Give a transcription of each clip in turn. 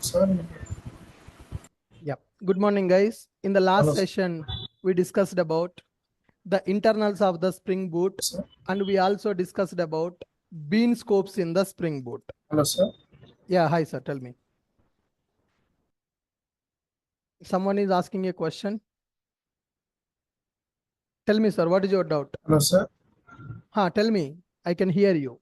Sir, Yeah. Good morning, guys. In the last hello, session, we discussed about the internals of the Spring Boot, sir. and we also discussed about bean scopes in the Spring Boot. Hello, sir. Yeah, hi, sir. Tell me. Someone is asking a question. Tell me, sir, what is your doubt? Hello, sir. Tell me. I can hear you.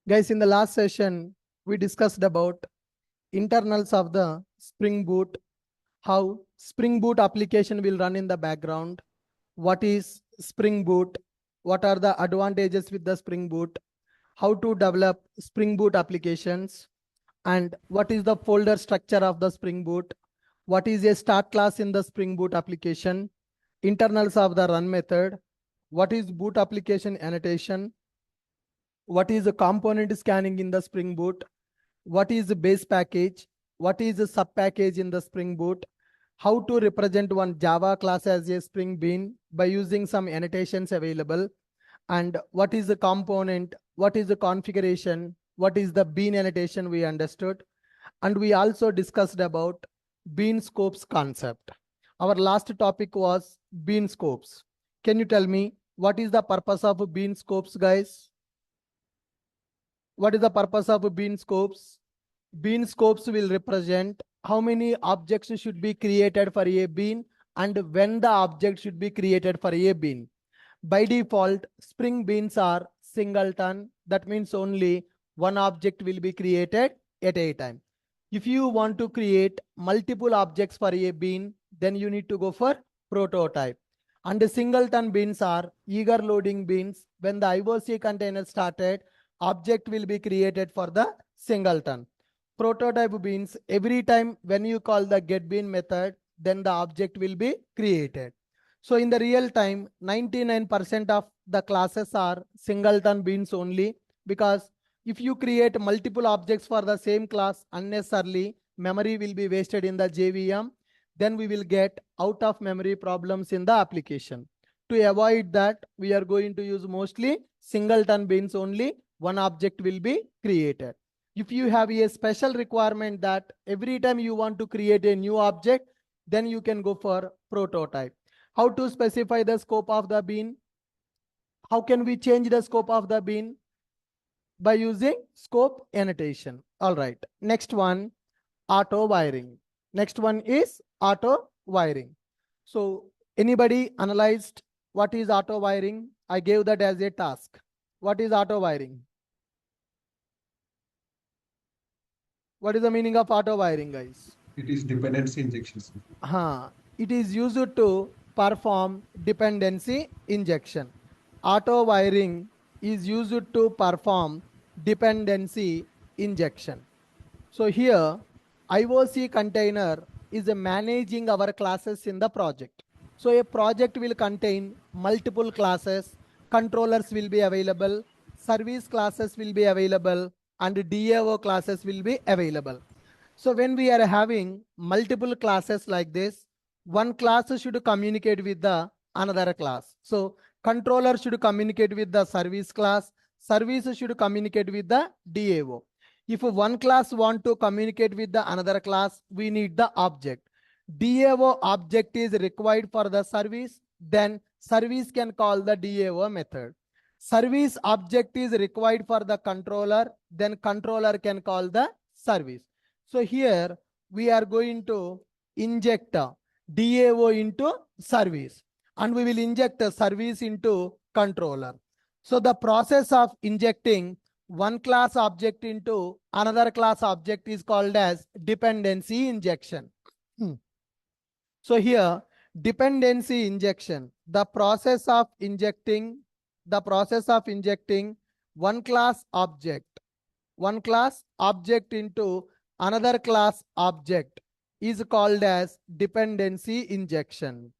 Guys, in the last session, we discussed about internals of the Spring Boot, how Spring Boot application will run in the background, what is Spring Boot, what are the advantages with the Spring Boot, how to develop Spring Boot applications, and what is the folder structure of the Spring Boot, what is a start class in the Spring Boot application, internals of the run method, what is boot application annotation, what is the component scanning in the Spring Boot, what is the base package, what is the sub package in the Spring Boot, how to represent one Java class as a Spring Bean by using some annotations available, and what is the component, what is the configuration, what is the bean annotation we understood. And we also discussed about bean scopes concept. Our last topic was bean scopes. Can you tell me what is the purpose of bean scopes, guys? What is the purpose of bean scopes? Bean scopes will represent how many objects should be created for a bean and when the object should be created for a bean. By default, Spring Beans are singleton. That means only one object will be created at a time. If you want to create multiple objects for a bean, then you need to go for prototype. And the singleton beans are eager loading beans. When the IOC container started, object will be created for the singleton. Prototype beans, every time when you call the getBean method, then the object will be created. So in the real time, 99% of the classes are singleton beans only, because if you create multiple objects for the same class unnecessarily, memory will be wasted in the JVM. Then we will get out of memory problems in the application. To avoid that, we are going to use mostly singleton beans only. One object will be created. If you have a special requirement that every time you want to create a new object, then you can go for prototype. How to specify the scope of the bean? How can we change the scope of the bean? By using scope annotation. All right. Next one, auto wiring. Next one is auto wiring. So anybody analyzed what is auto wiring? I gave that as a task. What is auto wiring? What is the meaning of auto wiring, guys? It is dependency injection. It is used to perform dependency injection. Auto wiring is used to perform dependency injection. So here, IOC container is managing our classes in the project. So a project will contain multiple classes, controllers will be available, service classes will be available, and DAO classes will be available. So when we are having multiple classes like this, one class should communicate with the another class. So controller should communicate with the service class, service should communicate with the DAO. If one class want to communicate with the another class, we need the object. DAO object is required for the service, then service can call the DAO method. Service object is required for the controller, then controller can call the service. So here we are going to inject DAO into service, and we will inject a service into controller. So the process of injecting one class object into another class object is called as dependency injection. So here, dependency injection, the process of injecting one class object into another class object is called as dependency injection.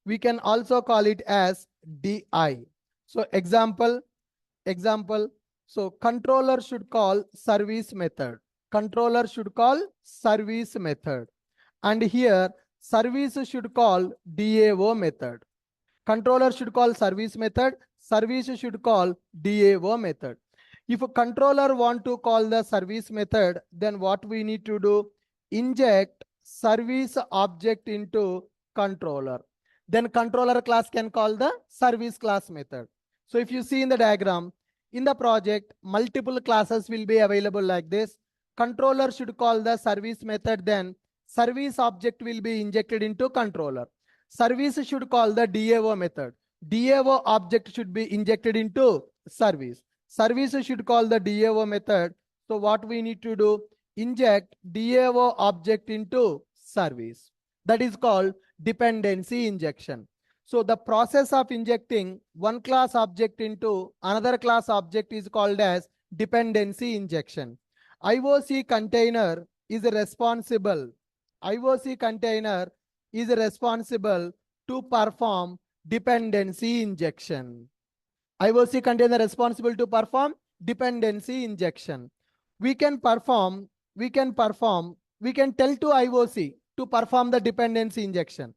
We can also call it as DI. So example, so controller should call service method. And here service should call DAO method. Controller should call service method. Service should call DAO method. If a controller want to call the service method, then what we need to do? Inject service object into controller. Then controller class can call the service class method. So if you see in the diagram, in the project, multiple classes will be available like this. Controller should call the service method, then service object will be injected into controller. Service should call the DAO method. DAO object should be injected into service. Service should call the DAO method. So what we need to do? Inject DAO object into service. That is called dependency injection. So the process of injecting one class object into another class object is called as dependency injection. IOC container is responsible. IOC container is responsible to perform dependency injection. IOC container responsible to perform dependency injection. We can tell to IOC to perform the dependency injection.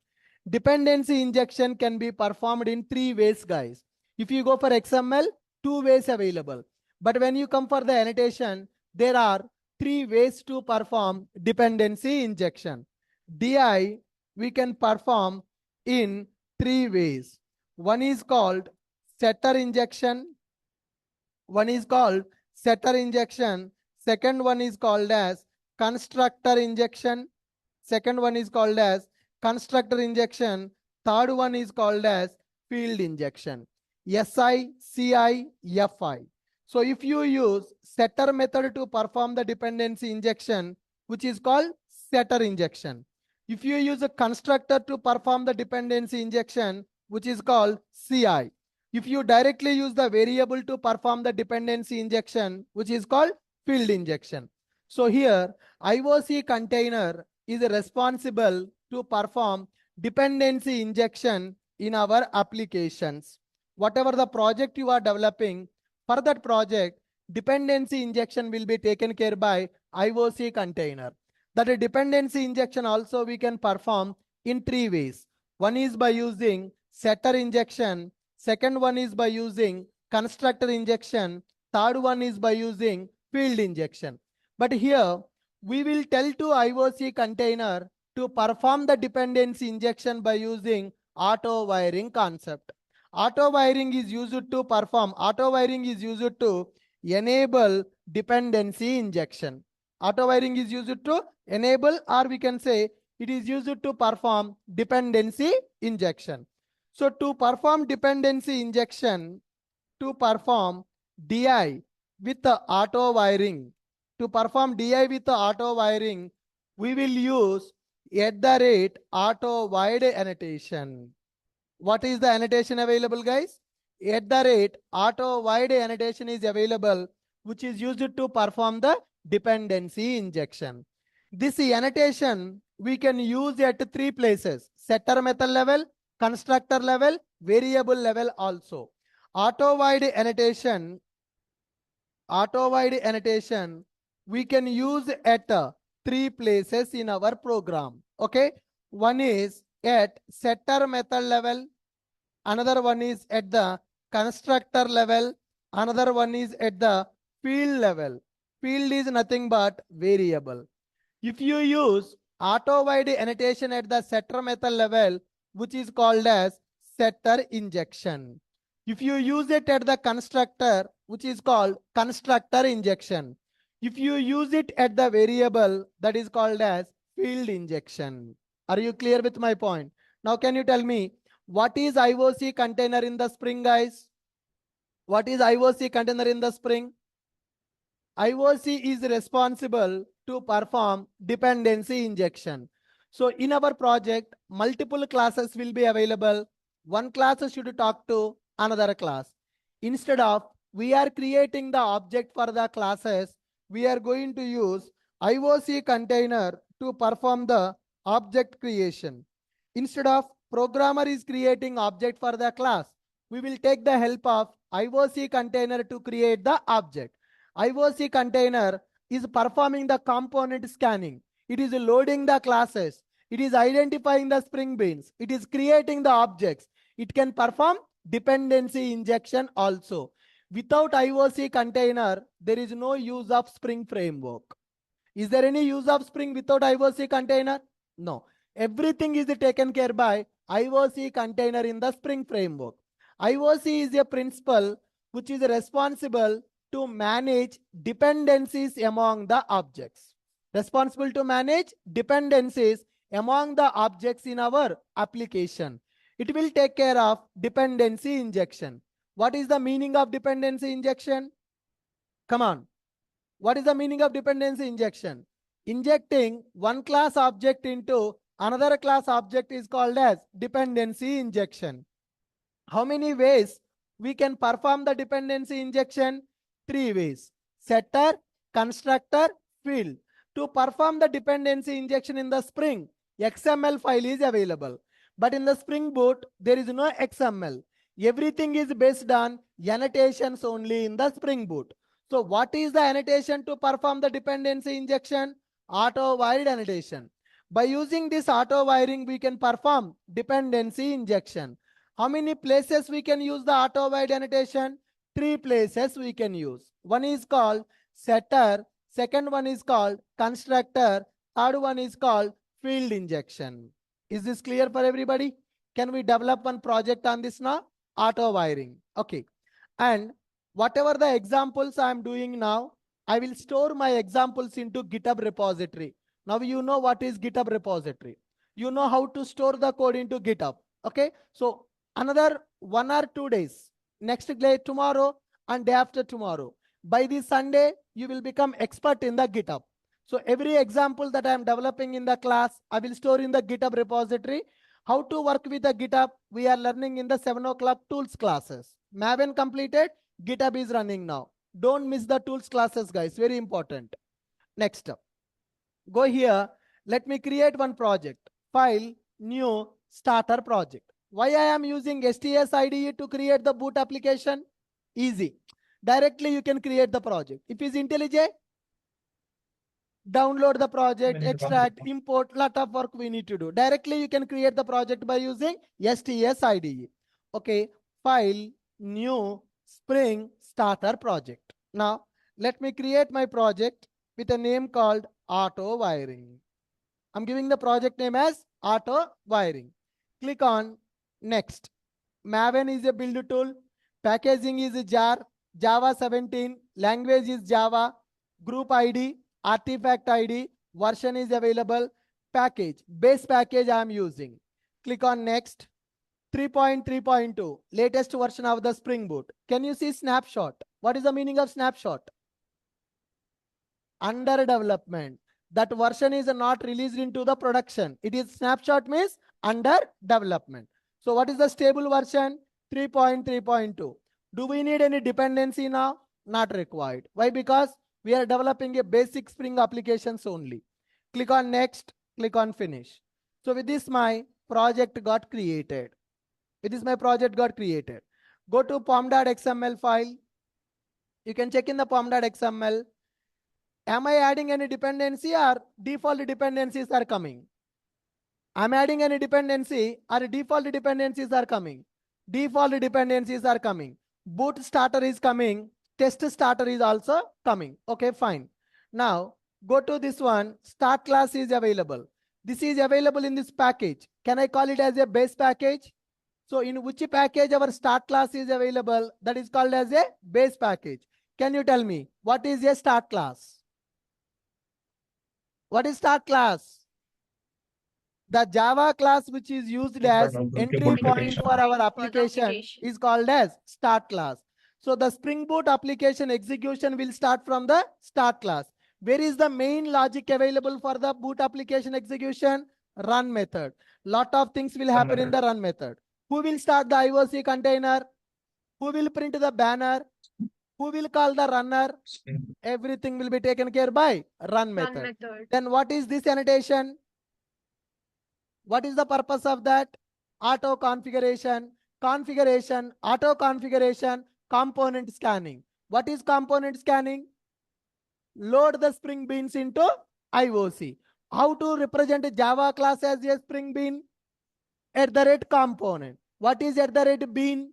Dependency injection can be performed in 3 ways, guys. If you go for XML, 2 ways available. But when you come for the annotation, there are 3 ways to perform dependency injection. DI we can perform in 3 ways. One is called setter injection. Second one is called as constructor injection. Third one is called as field injection. SI, CI, FI. So if you use setter method to perform the dependency injection, which is called setter injection. If you use a constructor to perform the dependency injection, which is called CI. If you directly use the variable to perform the dependency injection, which is called field injection. So here, IOC container is responsible to perform dependency injection in our applications. Whatever the project you are developing, for that project, dependency injection will be taken care by IOC container. That a dependency injection also we can perform in 3 ways. One is by using setter injection. Second one is by using constructor injection. Third one is by using field injection. But here, we will tell to IOC container to perform the dependency injection by using auto wiring concept. Auto wiring is used to enable dependency injection. Auto wiring is used to enable, or we can say it is used to perform dependency injection. So to perform dependency injection, to perform DI with the auto wiring, we will use @auto-void annotation. What is the annotation available, guys? @auto-void annotation is available, which is used to perform the dependency injection. This annotation we can use at 3 places: setter method level, constructor level, variable level also. Auto-void annotation we can use at 3 places in our program. Okay, one is at setter method level, another one is at the constructor level, another one is at the field level. Field is nothing but variable. If you use auto-void annotation at the setter method level, which is called as setter injection. If you use it at the constructor, which is called constructor injection. If you use it at the variable, that is called as field injection. Are you clear with my point? Now can you tell me, what is IOC container in the Spring, guys? What is IOC container in the Spring? IOC is responsible to perform dependency injection. So in our project, multiple classes will be available. One class should talk to another class. Instead of we are creating the object for the classes, we are going to use IOC container to perform the object creation. Instead of programmer is creating object for the class, we will take the help of IOC container to create the object. IOC container is performing the component scanning. It is loading the classes. It is identifying the Spring Beans. It is creating the objects. It can perform dependency injection also. Without IOC container, there is no use of Spring framework. Is there any use of Spring without IOC container? No. Everything is taken care by IOC container in the Spring framework. IOC is a principle which is responsible to manage dependencies among the objects. Responsible to manage dependencies among the objects in our application. It will take care of dependency injection. What is the meaning of dependency injection? Come on. What is the meaning of dependency injection? Injecting one class object into another class object is called as dependency injection. How many ways we can perform the dependency injection? 3 ways. Setter, constructor, field. To perform the dependency injection in the Spring, XML file is available. But in the Spring Boot, there is no XML. Everything is based on annotations only in the Spring Boot. So what is the annotation to perform the dependency injection? Auto-wired annotation. By using this auto-wiring, we can perform dependency injection. How many places we can use the auto-wired annotation? 3 places we can use. One is called setter, second one is called constructor, third one is called field injection. Is this clear for everybody? Can we develop one project on this now? Auto-wiring. Okay. And whatever the examples I am doing now, I will store my examples into GitHub repository. Now you know what is GitHub repository. You know how to store the code into GitHub. Okay. So another 1 or 2 days, next day, tomorrow and day after tomorrow. By this Sunday, you will become expert in the GitHub. So every example that I am developing in the class, I will store in the GitHub repository. How to work with the GitHub, we are learning in the 7 o'clock tools classes. Maven completed, GitHub is running now. Don't miss the tools classes, guys. Very important. Next up. Go here. Let me create one project. File, new, starter project. Why I am using STS IDE to create the boot application? Easy. Directly you can create the project. If it's IntelliJ, download the project, extract, import, lot of work we need to do. Directly you can create the project by using STS IDE. Okay, file, new, Spring, starter project. Now, let me create my project with a name called Auto Wiring. I'm giving the project name as Auto Wiring. Click on Next. Maven is a build tool. Packaging is jar. Java 17. Language is Java. Group ID, artifact ID, version is available. Package, base package I am using. Click on Next. 3.3.2, latest version of the Spring Boot. Can you see snapshot? What is the meaning of snapshot? Under development. That version is not released into the production. It is snapshot means under development. So what is the stable version? 3.3.2. Do we need any dependency now? Not required. Why? Because we are developing a basic Spring applications only. Click on Next, click on Finish. So with this, my project got created. With this, my project got created. Go to pom.xml file. You can check in the pom.xml. Am I adding any dependency or default dependencies are coming? I'm adding any dependency or default dependencies are coming? Default dependencies are coming. Boot starter is coming. Test starter is also coming. Okay, fine. Now, go to this one. Start class is available. This is available in this package. Can I call it as a base package? So in which package our start class is available? That is called as a base package. Can you tell me what is a start class? What is start class? The Java class which is used as entry point for our application is called as start class. So the Spring Boot application execution will start from the start class. Where is the main logic available for the boot application execution? Run method. Lot of things will happen in the run method. Who will start the IOC container? Who will print the banner? Who will call the runner? Everything will be taken care by run method. Then what is this annotation? What is the purpose of that? Auto configuration, configuration, auto configuration, component scanning. What is component scanning? Load the Spring Beans into IOC. How to represent a Java class as a Spring Bean? @ component. What is at the rate bean?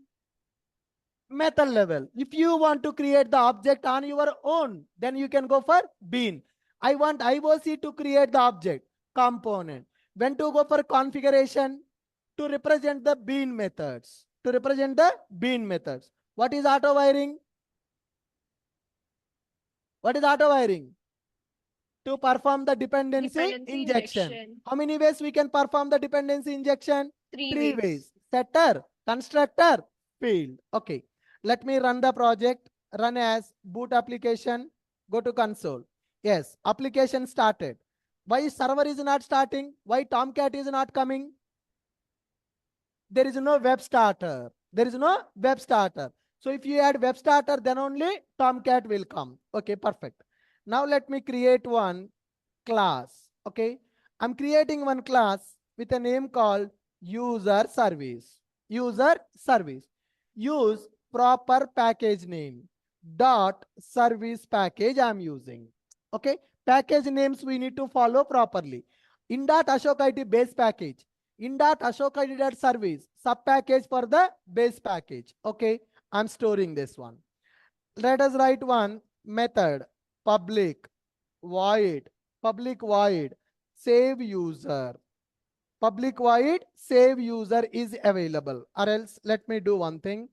Method level. If you want to create the object on your own, then you can go for bean. I want IOC to create the object component. When to go for configuration? To represent the bean methods. To represent the bean methods. What is auto wiring? What is auto wiring? To perform the dependency injection. How many ways we can perform the dependency injection? Three ways. Setter, constructor, field. Okay. Let me run the project. Run as boot application. Go to console. Yes, application started. Why server is not starting? Why Tomcat is not coming? There is no web starter. There is no web starter. So if you add web starter, then only Tomcat will come. Okay, perfect. Now let me create one class. Okay, I'm creating one class with a name called user service. User service. Use proper package name. Dot service package I'm using. Okay, package names we need to follow properly. In dot Ashok IT base package. In dot Ashok IT dot service sub package for the base package. Okay, I'm storing this one. Let us write one method public void save user. Public void save user is available. Or else let me do one thing.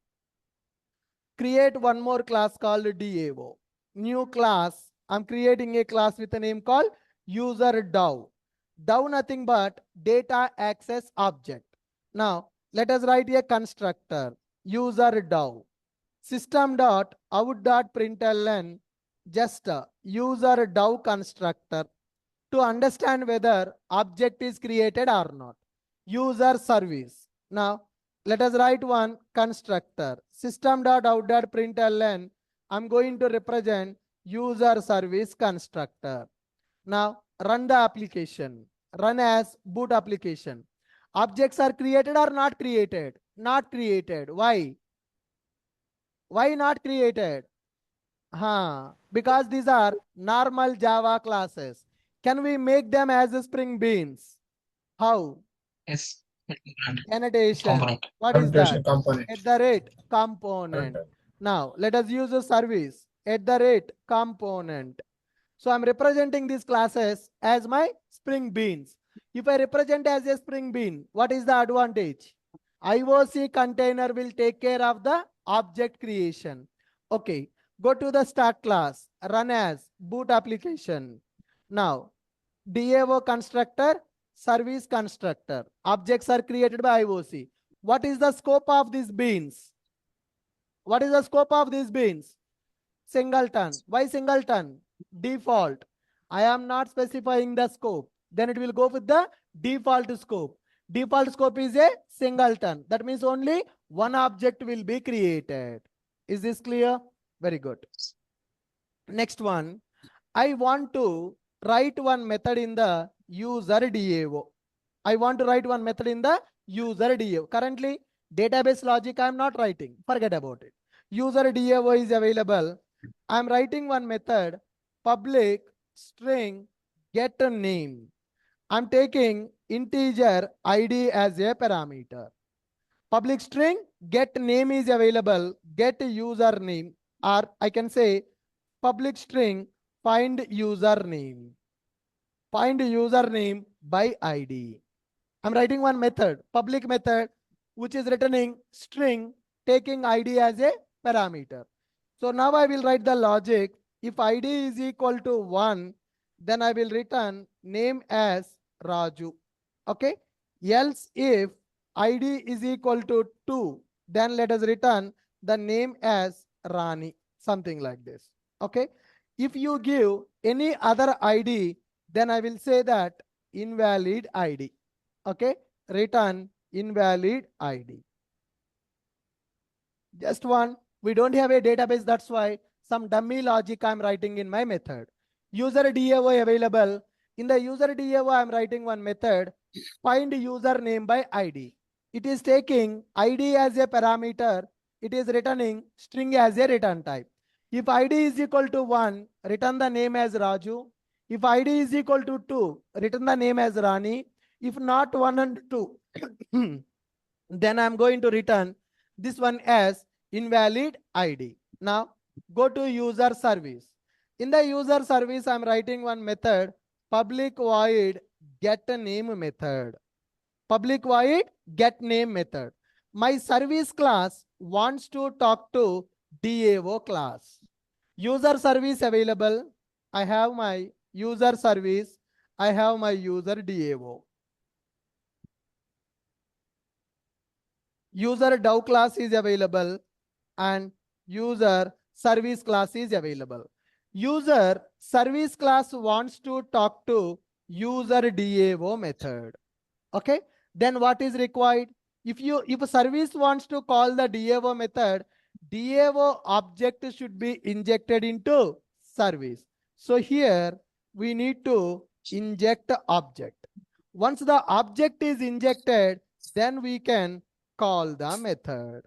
Create one more class called DAO. New class. I'm creating a class with a name called user DAO. DAO nothing but data access object. Now let us write a constructor user DAO. System.out.println just user DAO constructor to understand whether object is created or not. User service. Now let us write one constructor system.out.println. I'm going to represent user service constructor. Now run the application. Run as boot application. Objects are created or not created? Not created. Why? Why not created? Because these are normal Java classes. Can we make them as Spring Beans? How? Yes. Annotation. Component. What is that? Component. At the rate component. Now let us use a service at the rate component. So I'm representing these classes as my Spring Beans. If I represent as a Spring Bean, what is the advantage? IOC container will take care of the object creation. Okay, go to the start class, run as boot application. Now, DAO constructor, service constructor. Objects are created by IOC. What is the scope of these beans? What is the scope of these beans? Singleton. Why singleton? Default. I am not specifying the scope. Then it will go with the default scope. Default scope is a singleton. That means only one object will be created. Is this clear? Very good. Next one. I want to write one method in the user DAO. I want to write one method in the user DAO. Currently, database logic I am not writing. Forget about it. User DAO is available. I am writing one method public string get a name. I'm taking integer ID as a parameter. Public string get name is available. Get username, or I can say public string find username. Find username by ID. I'm writing one method, public method, which is returning string taking ID as a parameter. So now I will write the logic. If ID is equal to 1, then I will return name as Raju. Okay. Else if ID is equal to 2, then let us return the name as Rani. Something like this. Okay. If you give any other ID, then I will say that invalid ID. Okay. Return invalid ID. Just one. We don't have a database. That's why some dummy logic I'm writing in my method. User DAO available. In the user DAO, I'm writing one method. Find username by ID. It is taking ID as a parameter. It is returning string as a return type. If ID is equal to 1, return the name as Raju. If ID is equal to 2, return the name as Rani. If not 1 and 2, Then I'm going to return this one as invalid ID. Now go to user service. In the user service, I'm writing one method, public void get name method. Public void get name method. My service class wants to talk to DAO class. User service available. I have my user service. I have my user DAO. User DAO class is available and user service class is available. User service class wants to talk to user DAO method. Okay, then what is required? If a service wants to call the DAO method, DAO object should be injected into service. So here we need to inject the object. Once the object is injected, then we can call the method.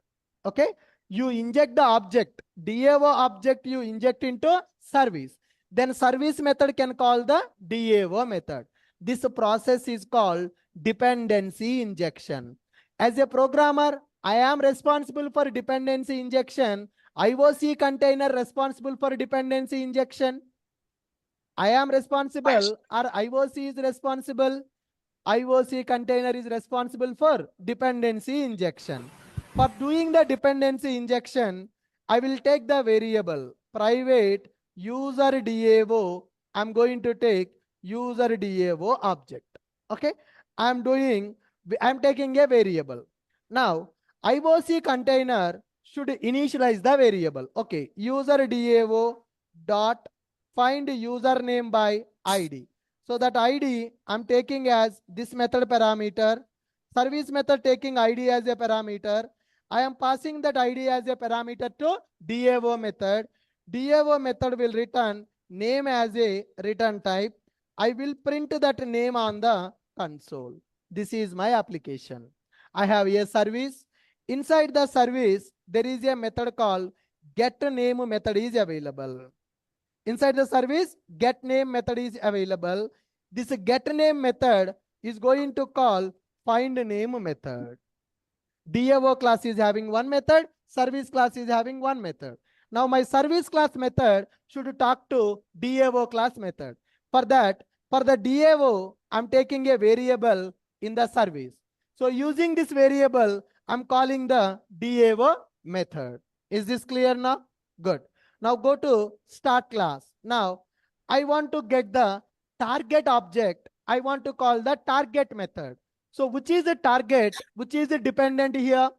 Okay, you inject the object, DAO object you inject into service. Then service method can call the DAO method. This process is called dependency injection. As a programmer, I am responsible for dependency injection. IOC container responsible for dependency injection. I am responsible or IOC is responsible. IOC container is responsible for dependency injection. For doing the dependency injection, I will take the variable private user DAO. I'm going to take user DAO object. Okay, I'm taking a variable. Now, IOC container should initialize the variable. Okay, user DAO dot find username by ID. So that ID I'm taking as this method parameter. Service method taking ID as a parameter. I am passing that ID as a parameter to DAO method. DAO method will return name as a return type. I will print that name on the console. This is my application. I have a service. Inside the service, there is a method called getName method is available. Inside the service, getName method is available. This getName method is going to call findName method. DAO class is having one method, service class is having one method. Now my service class method should talk to DAO class method. For that, for the DAO, I'm taking a variable in the service. So using this variable, I'm calling the DAO method. Is this clear now? Good. Now go to start class. Now I want to get the target object. I want to call the target method. So which is the target? Which is the dependent here?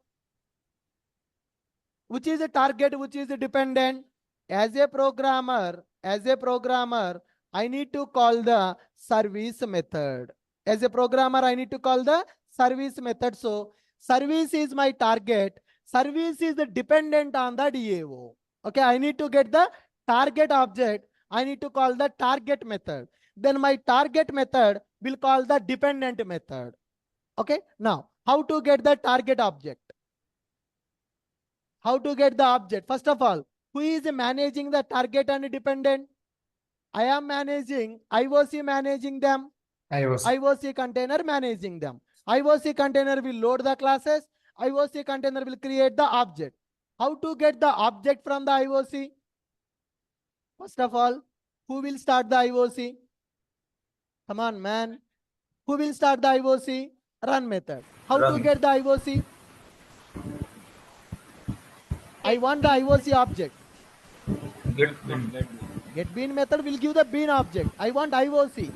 Which is the target? Which is the dependent? As a programmer, I need to call the service method. As a programmer, I need to call the service method. So service is my target. Service is the dependent on the DAO. Okay, I need to get the target object. I need to call the target method. Then my target method will call the dependent method. Okay, now how to get the target object? How to get the object? First of all, who is managing the target and dependent? I am managing, IOC managing them. IOC container managing them. IOC container will load the classes. IOC container will create the object. How to get the object from the IOC? First of all, who will start the IOC? Come on, man. Who will start the IOC? Run method. How to get the IOC? I want the IOC object. Get bean method will give the bean object. I want IOC.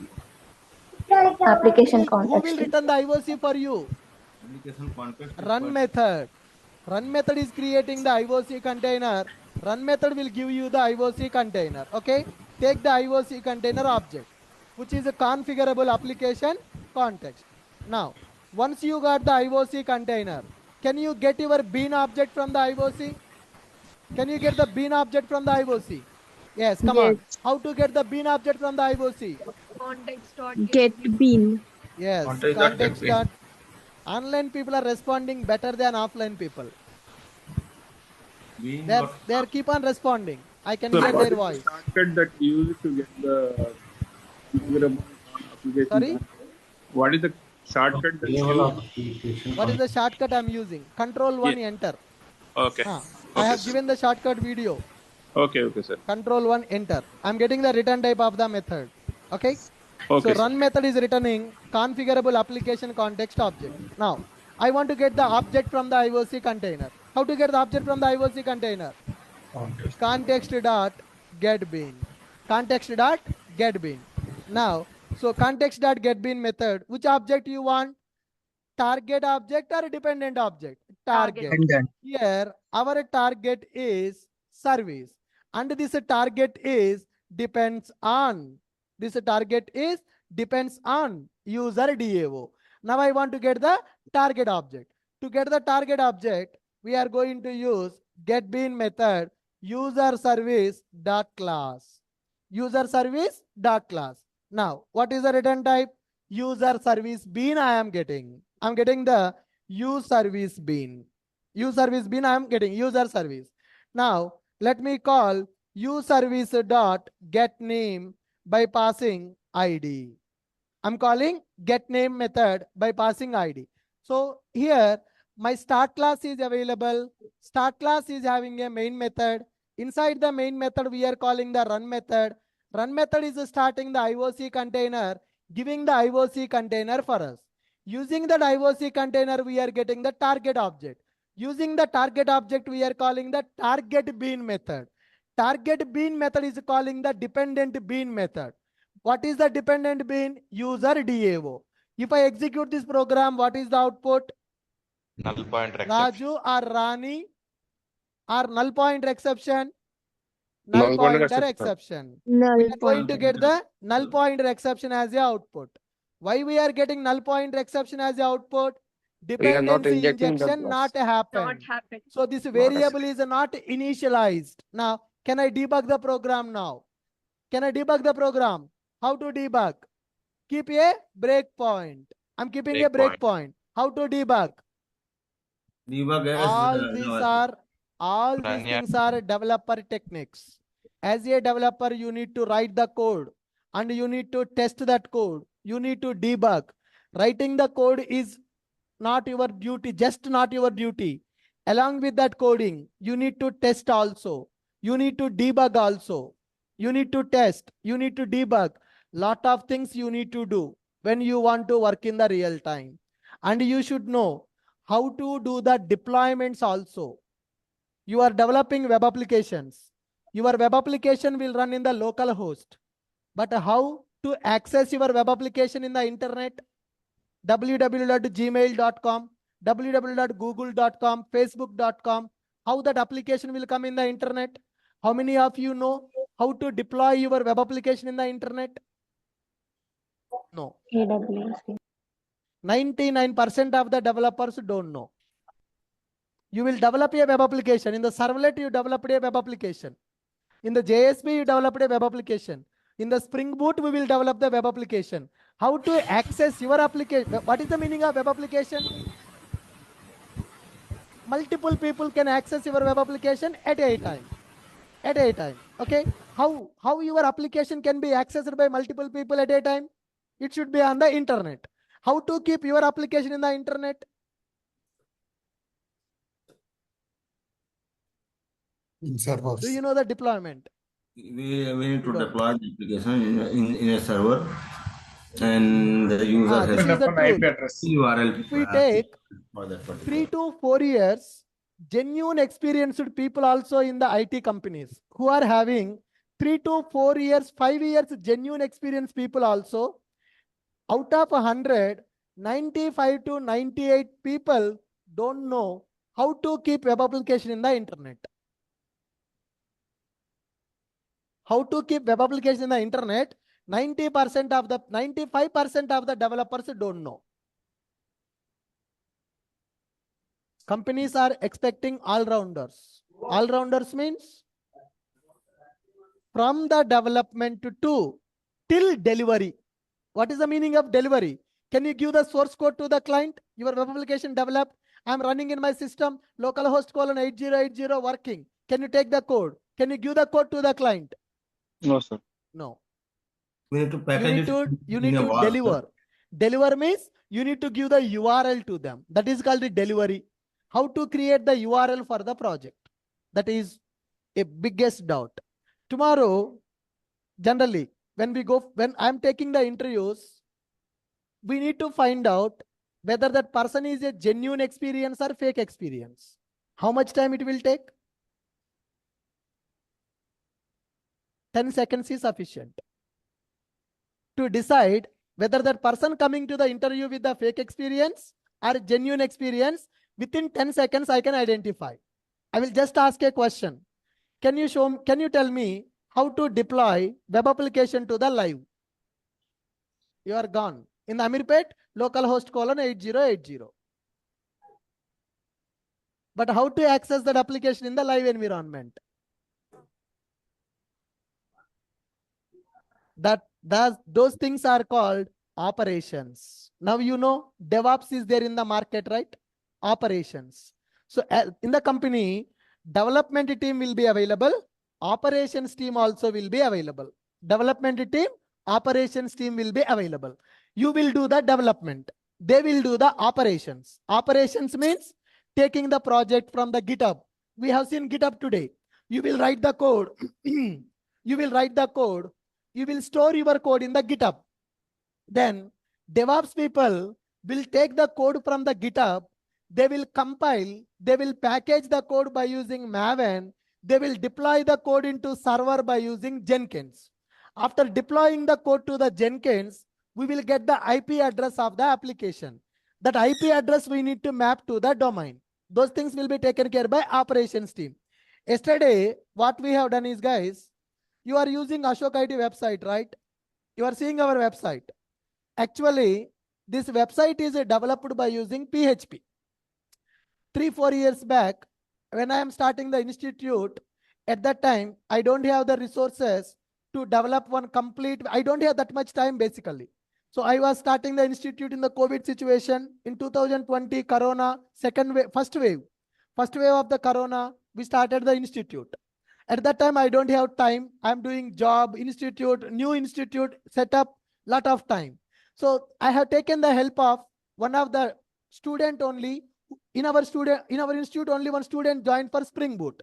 Application context. Who will return the IOC for you? Run method. Run method is creating the IOC container. Run method will give you the IOC container. Okay. Take the IOC container object, which is a configurable application context. Now, once you got the IOC container, can you get your bean object from the IOC? Can you get the bean object from the IOC? Yes, come on. How to get the bean object from the IOC? Get bean. Yes, context dot. Online people are responding better than offline people. They keep on responding. I can hear their voice. That used to get the application. Sorry? What is the Shortcut that's Level used. of application. What is the shortcut I'm using? Control 1 Yeah. enter. Okay. I Okay, have sir. given the shortcut video. Okay, sir. Control 1 enter. I'm getting the return type of the method. Okay. So Okay, sir. run method is returning configurable application context object. Now I want to get the object from the IOC container. How to get the object from the IOC container? Context dot get bean. Context dot get bean. Now, so context dot get bean method, which object you want? Target object or dependent object? Target. Here, our target is service, and this target is depends on. This target is depends on user DAO. Now I want to get the target object. To get the target object, we are going to use get bean method user service dot class. User service dot class. Now, what is the return type? User service bean I am getting. I'm getting the use service bean. Use service bean I am getting user service. Now, let me call use service dot get name by passing ID. I'm calling get name method by passing ID. So here my start class is available. Start class is having a main method. Inside the main method, we are calling the run method. Run method is starting the IOC container, giving the IOC container for us. Using that IOC container, we are getting the target object. Using the target object, we are calling the target bean method. Target bean method is calling the dependent bean method. What is the dependent bean? User DAO. If I execute this program, what is the output? Null pointer exception. Raju or Rani or null pointer exception? Null pointer Exception. Null We are going to pointer. get the null pointer exception as the output. Why we are getting null pointer exception as the output? Dependency injection not happen. Not happen. So this variable is not initialized. Now, can I debug the program now? Can I debug the program? How to debug? Keep a breakpoint. I'm keeping a breakpoint. How to debug? Debug as All these things are developer techniques. As a developer, you need to write the code and you need to test that code. You need to debug. Writing the code is not your duty, just not your duty. Along with that coding, you need to test also. You need to debug also. You need to test. You need to debug. Lot of things you need to do when you want to work in the real time. And you should know how to do the deployments also. You are developing web applications. Your web application will run in the local host. But how to access your web application in the internet? www.gmail.com, www.google.com, facebook.com. How that application will come in the internet? How many of you know how to deploy your web application in the internet? No. AWS. 99% of the developers don't know. You will develop a web application. In the servlet, you developed a web application. In the JSP, you developed a web application. In the Spring Boot, we will develop the web application. How to access your application? What is the meaning of web application? Multiple people can access your web application at a time. At a time. Okay. How your application can be accessed by multiple people at a time? It should be on the internet. How to keep your application in the internet? in servers. Do you know the deployment? We need to deploy the application in a server, and the user This has is the IP tool. address. URL If we take for that 3 to 4 years, genuine experienced people also in the IT companies who are having 3 to 4 years, 5 years genuine experienced people also, out of 100, 95 to 98 people don't know how to keep web application in the internet. How to keep web application in the internet, 95% of the developers don't know. Companies are expecting all-rounders. All-rounders means from the development to till delivery. What is the meaning of delivery? Can you give the source code to the client? Your web application developed. I'm running in my system, localhost colon 8080 working. Can you take the code? Can you give the code to the client? No, sir. No. we need to package You need to deliver. Deliver means you need to give the URL to them. That is called the delivery. How to create the URL for the project? That is a biggest doubt. Tomorrow, generally, when I'm taking the interviews, we need to find out whether that person is a genuine experience or fake experience. How much time it will take? 10 seconds is sufficient to decide whether that person coming to the interview with the fake experience or genuine experience. Within 10 seconds, I can identify. I will just ask a question. Can you tell me how to deploy web application to the live? You are gone. In the Amirpet, localhost :8080. But how to access that application in the live environment? Those things are called operations. Now you know DevOps is there in the market, right? Operations. So in the company, development team will be available. Operations team also will be available. Development team, operations team will be available. You will do the development. They will do the operations. Operations means taking the project from the GitHub. We have seen GitHub today. You will write the code. You will write the code. You will store your code in the GitHub. Then DevOps people will take the code from the GitHub. They will compile. They will package the code by using Maven. They will deploy the code into server by using Jenkins. After deploying the code to the Jenkins, we will get the IP address of the application. That IP address we need to map to the domain. Those things will be taken care by operations team. Yesterday, what we have done is, guys, you are using Ashok IT website, right? You are seeing our website. Actually, this website is developed by using PHP. 3-4 years back, when I am starting the institute, at that time, I don't have the resources to develop one complete, I don't have that much time basically. So I was starting the institute in the COVID situation. In 2020, Corona, first wave of the Corona, we started the institute. At that time, I don't have time. I'm doing job, institute, new institute, setup, lot of time. So I have taken the help of one of the student only. In our institute, only one student joined for Spring Boot.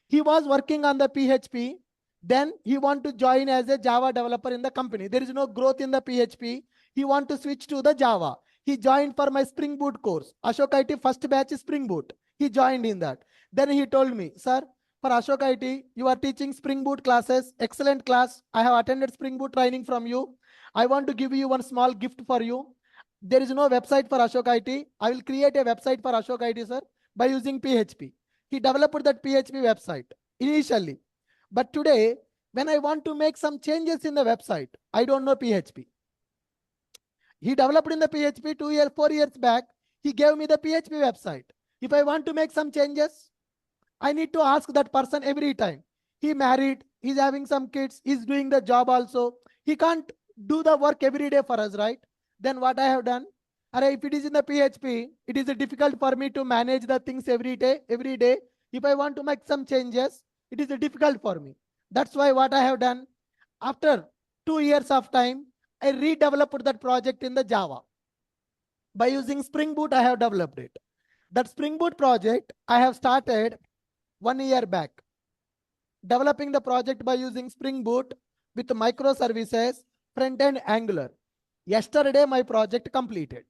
He was working on the PHP. Then he want to join as a Java developer in the company. There is no growth in the PHP. He want to switch to the Java. He joined for my Spring Boot course. Ashok IT first batch is Spring Boot. He joined in that. Then he told me, sir, for Ashok IT, you are teaching Spring Boot classes. Excellent class. I have attended Spring Boot training from you. I want to give you one small gift for you. There is no website for Ashok IT. I will create a website for Ashok IT, sir, by using PHP. He developed that PHP website initially. But today, when I want to make some changes in the website, I don't know PHP. He developed in the PHP 4 years back. He gave me the PHP website. If I want to make some changes, I need to ask that person every time. He married, he's having some kids, he's doing the job also. He can't do the work every day for us, right? Then what I have done? If it is in the PHP, it is difficult for me to manage the things every day. If I want to make some changes, it is difficult for me. That's why what I have done, after 2 years of time, I redeveloped that project in the Java. By using Spring Boot, I have developed it. That Spring Boot project, I have started 1 year back. Developing the project by using Spring Boot with microservices, front-end Angular. Yesterday, my project completed.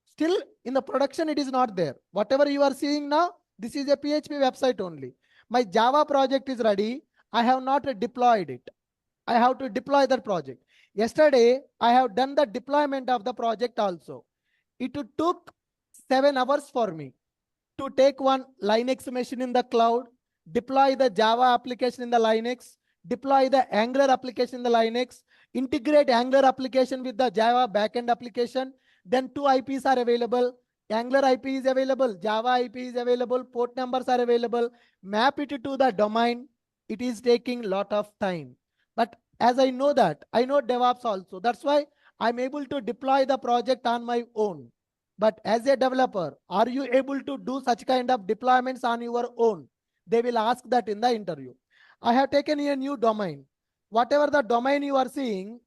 Still, in the production, it is not there. Whatever you are seeing now, this is a PHP website only. My Java project is ready. I have not deployed it. I have to deploy that project. Yesterday, I have done the deployment of the project also. It took 7 hours for me to take one Linux machine in the cloud, deploy the Java application in the Linux, deploy the Angular application in the Linux, integrate Angular application with the Java backend application. Then 2 IPs are available. Angular IP is available, Java IP is available, port numbers are available. Map it to the domain. It is taking a lot of time. But as I know that, I know DevOps also. That's why I'm able to deploy the project on my own. But as a developer, are you able to do such kind of deployments on your own? They will ask that in the interview. I have taken a new domain. Whatever the domain you are seeing,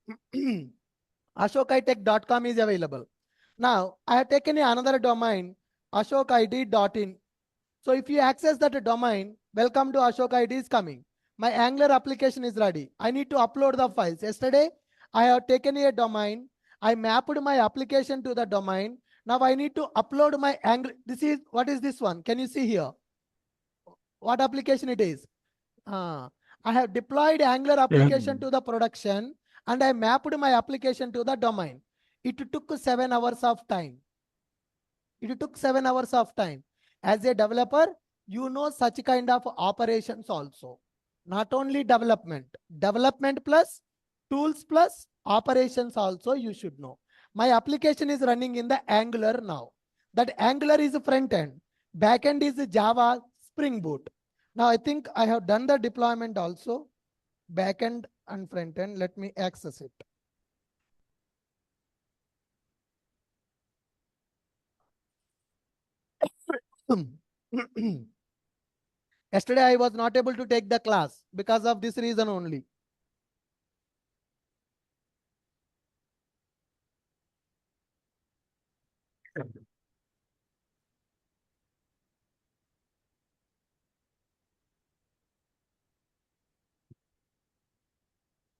ashokitech.com is available. Now, I have taken another domain, ashokid.in. So if you access that domain, welcome to Ashokid is coming. My Angular application is ready. I need to upload the files. Yesterday, I have taken a domain. I mapped my application to the domain. Now I need to upload my Angular. What is this one? Can you see here? What application it is? I have deployed Angular application to the production and I mapped my application to the domain. It took 7 hours of time. It took 7 hours of time. As a developer, you know such kind of operations also. Not only development plus tools plus operations also you should know. My application is running in the Angular now. That Angular is front end. Back end is Java Spring Boot. Now I think I have done the deployment also. Back end and front end. Let me access it. Yesterday, I was not able to take the class because of this reason only.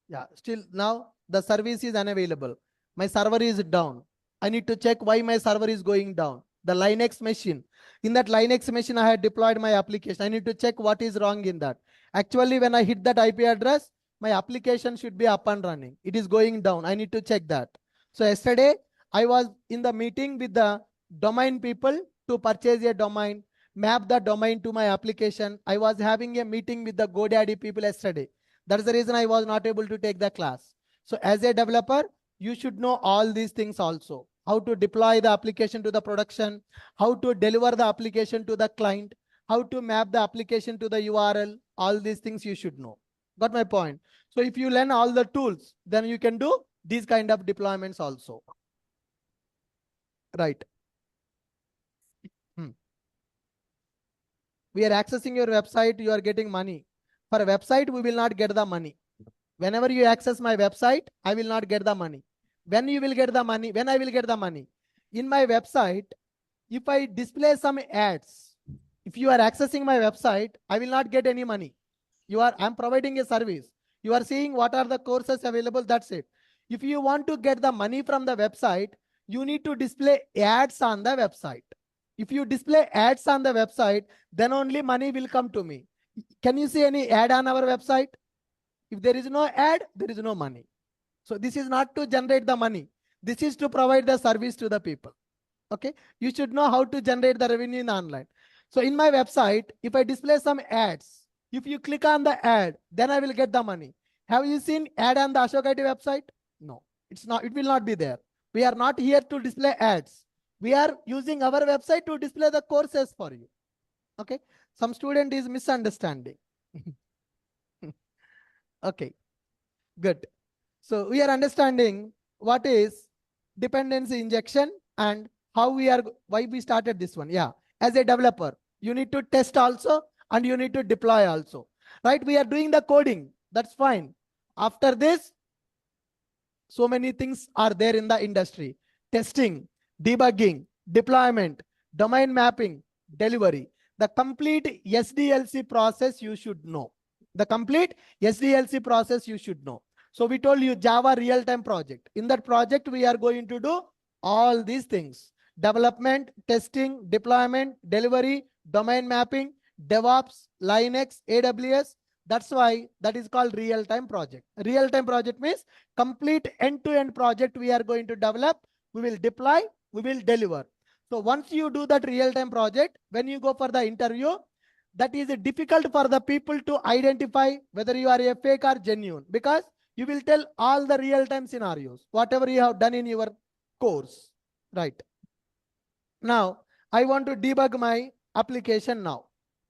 Yeah, still now the service is unavailable. My server is down. I need to check why my server is going down. The Linux machine. In that Linux machine, I had deployed my application. I need to check what is wrong in that. Actually, when I hit that IP address, my application should be up and running. It is going down. I need to check that. So yesterday, I was in the meeting with the domain people to purchase a domain, map the domain to my application. I was having a meeting with the GoDaddy people yesterday. That is the reason I was not able to take the class. So as a developer, you should know all these things also. How to deploy the application to the production, how to deliver the application to the client, how to map the application to the URL. All these things you should know. Got my point? So if you learn all the tools, then you can do these kind of deployments also. Right. We are accessing your website, you are getting money. For a website, we will not get the money. Whenever you access my website, I will not get the money. When you will get the money? When I will get the money? In my website, if I display some ads, if you are accessing my website, I will not get any money. I'm providing a service. You are seeing what are the courses available, that's it. If you want to get the money from the website, you need to display ads on the website. If you display ads on the website, then only money will come to me. Can you see any ad on our website? If there is no ad, there is no money. So this is not to generate the money. This is to provide the service to the people. Okay. You should know how to generate the revenue in online. So in my website, if I display some ads, if you click on the ad, then I will get the money. Have you seen ad on the Ashok IT website? No, it's not. It will not be there. We are not here to display ads. We are using our website to display the courses for you. Okay. Some student is misunderstanding. Okay, good. So we are understanding what is dependency injection and why we started this one. Yeah, as a developer, you need to test also and you need to deploy also, right? We are doing the coding. That's fine. After this, so many things are there in the industry: testing, debugging, deployment, domain mapping, delivery. The complete SDLC process you should know. The complete SDLC process you should know. So we told you Java real-time project. In that project, we are going to do all these things: development, testing, deployment, delivery, domain mapping, DevOps, Linux, AWS. That's why that is called real-time project. Real-time project means complete end-to-end project we are going to develop. We will deploy, we will deliver. So once you do that real-time project, when you go for the interview, that is difficult for the people to identify whether you are a fake or genuine, because you will tell all the real-time scenarios, whatever you have done in your course, right? Now, I want to debug my application now.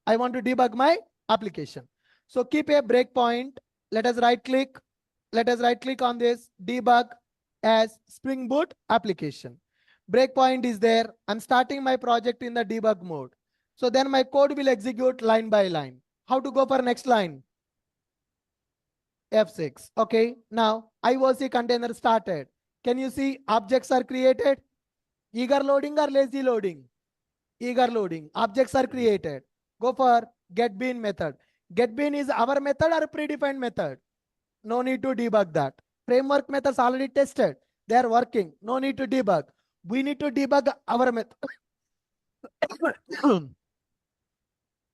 I want to debug my application. So keep a breakpoint. Let us right click. Let us right click on this debug as Spring Boot application. Breakpoint is there. I'm starting my project in the debug mode. So then my code will execute line by line. How to go for next line? F6. Okay. Now IOC container started. Can you see objects are created? Eager loading or lazy loading? Eager loading. Objects are created. Go for getBean method. GetBean is our method or predefined method? No need to debug that. Framework methods already tested. They are working. No need to debug. We need to debug our method.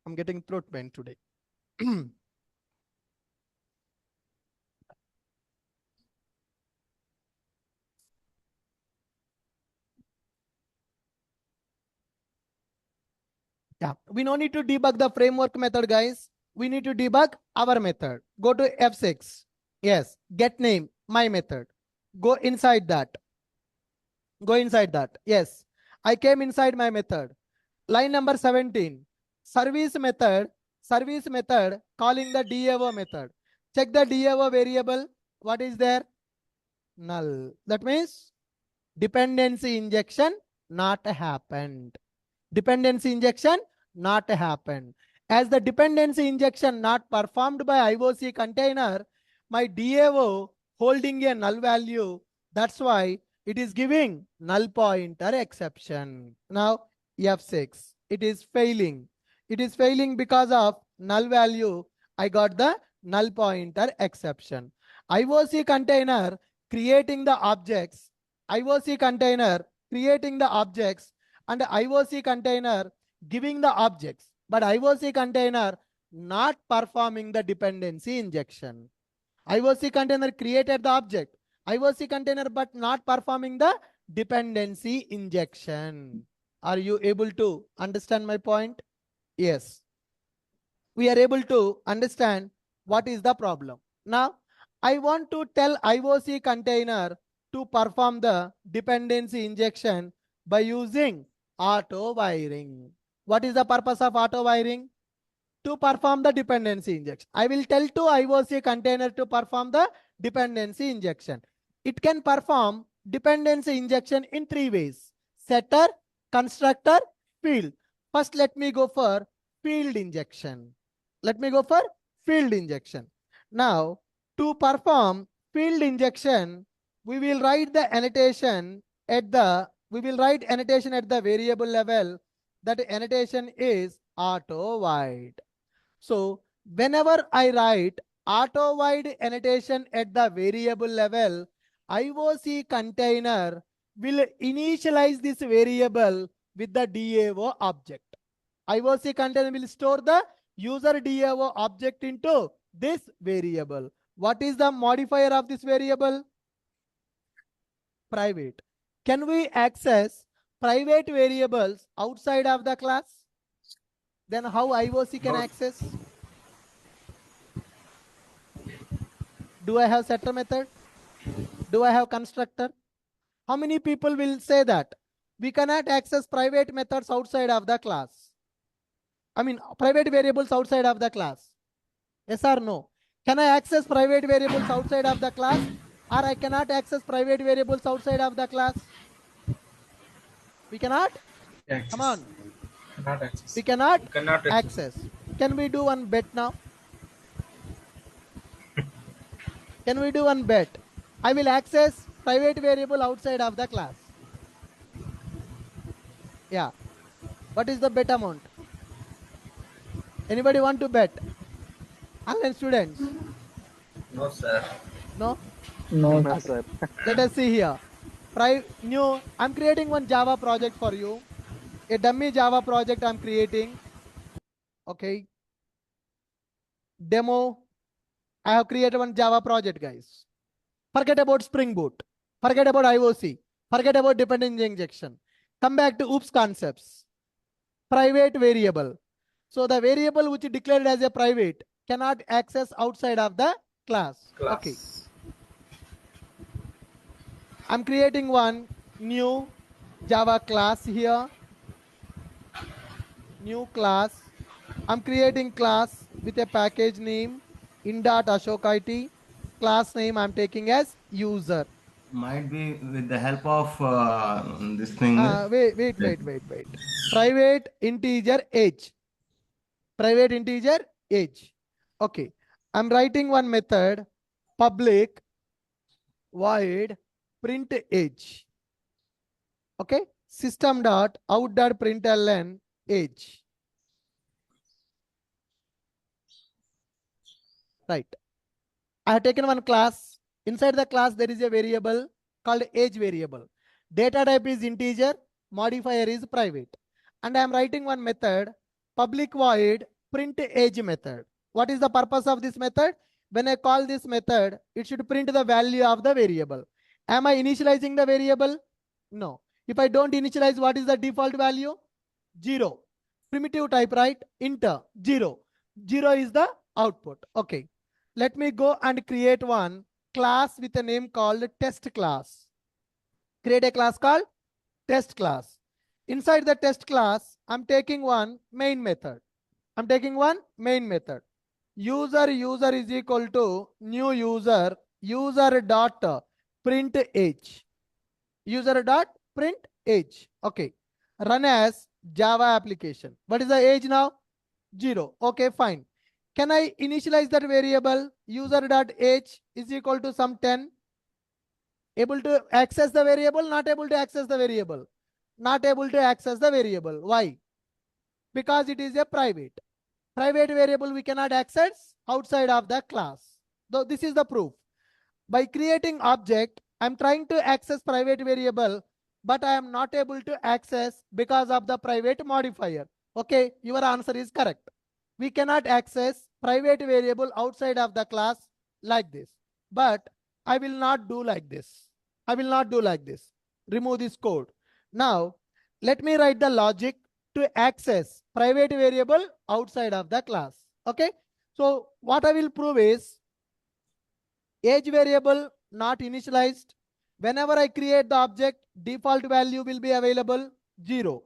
I'm getting throat pain today. Yeah, we no need to debug the framework method, guys. We need to debug our method. Go to F6. Yes, get name, my method. Go inside that. Go inside that. Yes, I came inside my method. Line number 17. Service method calling the DAO method. Check the DAO variable. What is there? Null. That means dependency injection not happened. Dependency injection not happened. As the dependency injection not performed by IOC container, my DAO holding a null value. That's why it is giving null pointer exception. Now F6, it is failing. It is failing because of null value. I got the null pointer exception. IOC container creating the objects. IOC container creating the objects and IOC container giving the objects, but IOC container not performing the dependency injection. IOC container created the object, IOC container but not performing the dependency injection. Are you able to understand my point? Yes. We are able to understand what is the problem. Now, I want to tell IOC container to perform the dependency injection by using auto wiring. What is the purpose of auto wiring? To perform the dependency injection. I will tell to IOC container to perform the dependency injection. It can perform dependency injection in 3 ways: setter, constructor, field. First, let me go for field injection. Let me go for field injection. Now, to perform field injection, we will write the annotation at the variable level. That annotation is auto void. So whenever I write auto void annotation at the variable level, IOC container will initialize this variable with the DAO object. IOC container will store the user DAO object into this variable. What is the modifier of this variable? Private. Can we access private variables outside of the class? Then how IOC can access? Do I have setter method? Do I have constructor? How many people will say that we cannot access private methods outside of the class? I mean, private variables outside of the class. Yes or no? Can I access private variables outside of the class, or I cannot access private variables outside of the class? We cannot? Access. Come on. Cannot access. We cannot Cannot access. Can we do one bet now? Can we do one bet? I will access private variable outside of the class. Yeah. What is the bet amount? Anybody want to bet? Online students? No, sir. No? No, sir. Let us see here. I'm creating one Java project for you. A dummy Java project I'm creating. Okay. Demo. I have created one Java project, guys. Forget about Spring Boot. Forget about IOC. Forget about dependency injection. Come back to OOPS concepts. Private variable. So the variable which is declared as a private cannot access outside of the class. Okay. I'm creating one new Java class here. New class. I'm creating class with a package name in.ashokit. Class name I'm taking as user. Might be with the help of this thing. Wait. Private integer age. Private integer age. Okay. I'm writing one method, public void print age. Okay. system dot out dot println age. Right. I have taken one class. Inside the class, there is a variable called age variable. Data type is integer, modifier is private. And I am writing one method, public void print age method. What is the purpose of this method? When I call this method, it should print the value of the variable. Am I initializing the variable? No. If I don't initialize, what is the default value? 0. Primitive type, right? Int 0. 0 is the output. Okay. Let me go and create one class with a name called test class. Create a class called test class. Inside the test class, I'm taking one main method. I'm taking one main method. User is equal to new user dot print age. User dot print age. Okay. Run as Java application. What is the age now? 0. Okay, fine. Can I initialize that variable? User.age is equal to some 10. Able to access the variable, not able to access the variable. Not able to access the variable. Why? Because it is a private. Private variable we cannot access outside of the class. So this is the proof. By creating object, I'm trying to access private variable, but I am not able to access because of the private modifier. Okay, your answer is correct. We cannot access private variable outside of the class like this. But I will not do like this. I will not do like this. Remove this code. Now, let me write the logic to access private variable outside of the class. Okay. So what I will prove is age variable not initialized. Whenever I create the object, default value will be available 0.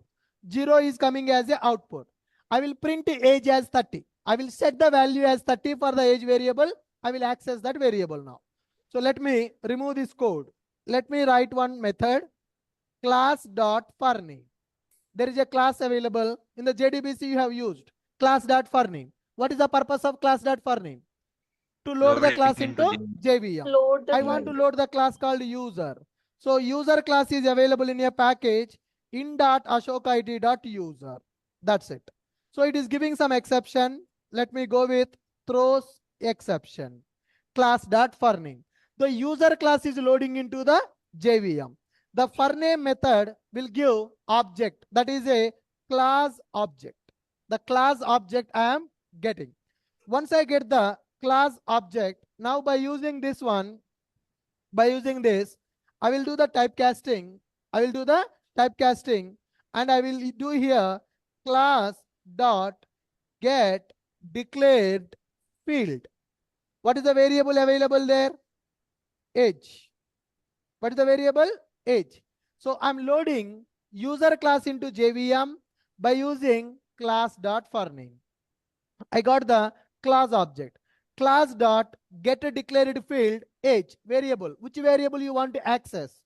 0 is coming as a output. I will print age as 30. I will set the value as 30 for the age variable. I will access that variable now. So let me remove this code. Let me write one method, class.forName. There is a class available in the JDBC you have used, class.forName. What is the purpose of class.forName? To load the class into JVM. I want to load the class called user. So user class is available in a package in.ashokid.user. That's it. So it is giving some exception. Let me go with throws exception. Class.forName. The user class is loading into the JVM. The forName method will give object, that is a class object. The class object I am getting. Once I get the class object, now by using this one, by using this, I will do the typecasting. I will do the typecasting and I will do here class dot get declared field. What is the variable available there? Age. What is the variable? Age. So I'm loading user class into JVM by using class.forName. I got the class object. Class dot get a declared field age variable. Which variable you want to access?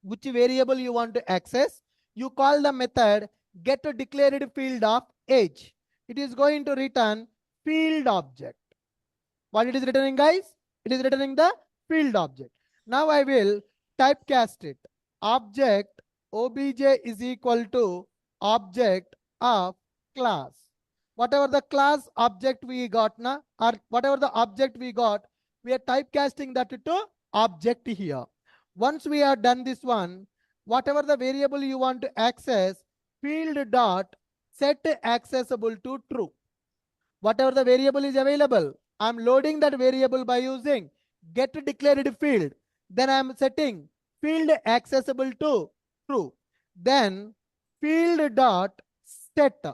Which variable you want to access? You call the method get a declared field of age. It is going to return field object. What it is returning, guys? It is returning the field object. Now I will typecast it. Object obj is equal to object of class. Whatever the class object we got, na, or whatever the object we got, we are typecasting that to object here. Once we are done this one, whatever the variable you want to access, field dot set accessible to true. Whatever the variable is available, I'm loading that variable by using get declared field. Then I'm setting field accessible to true. Then field dot set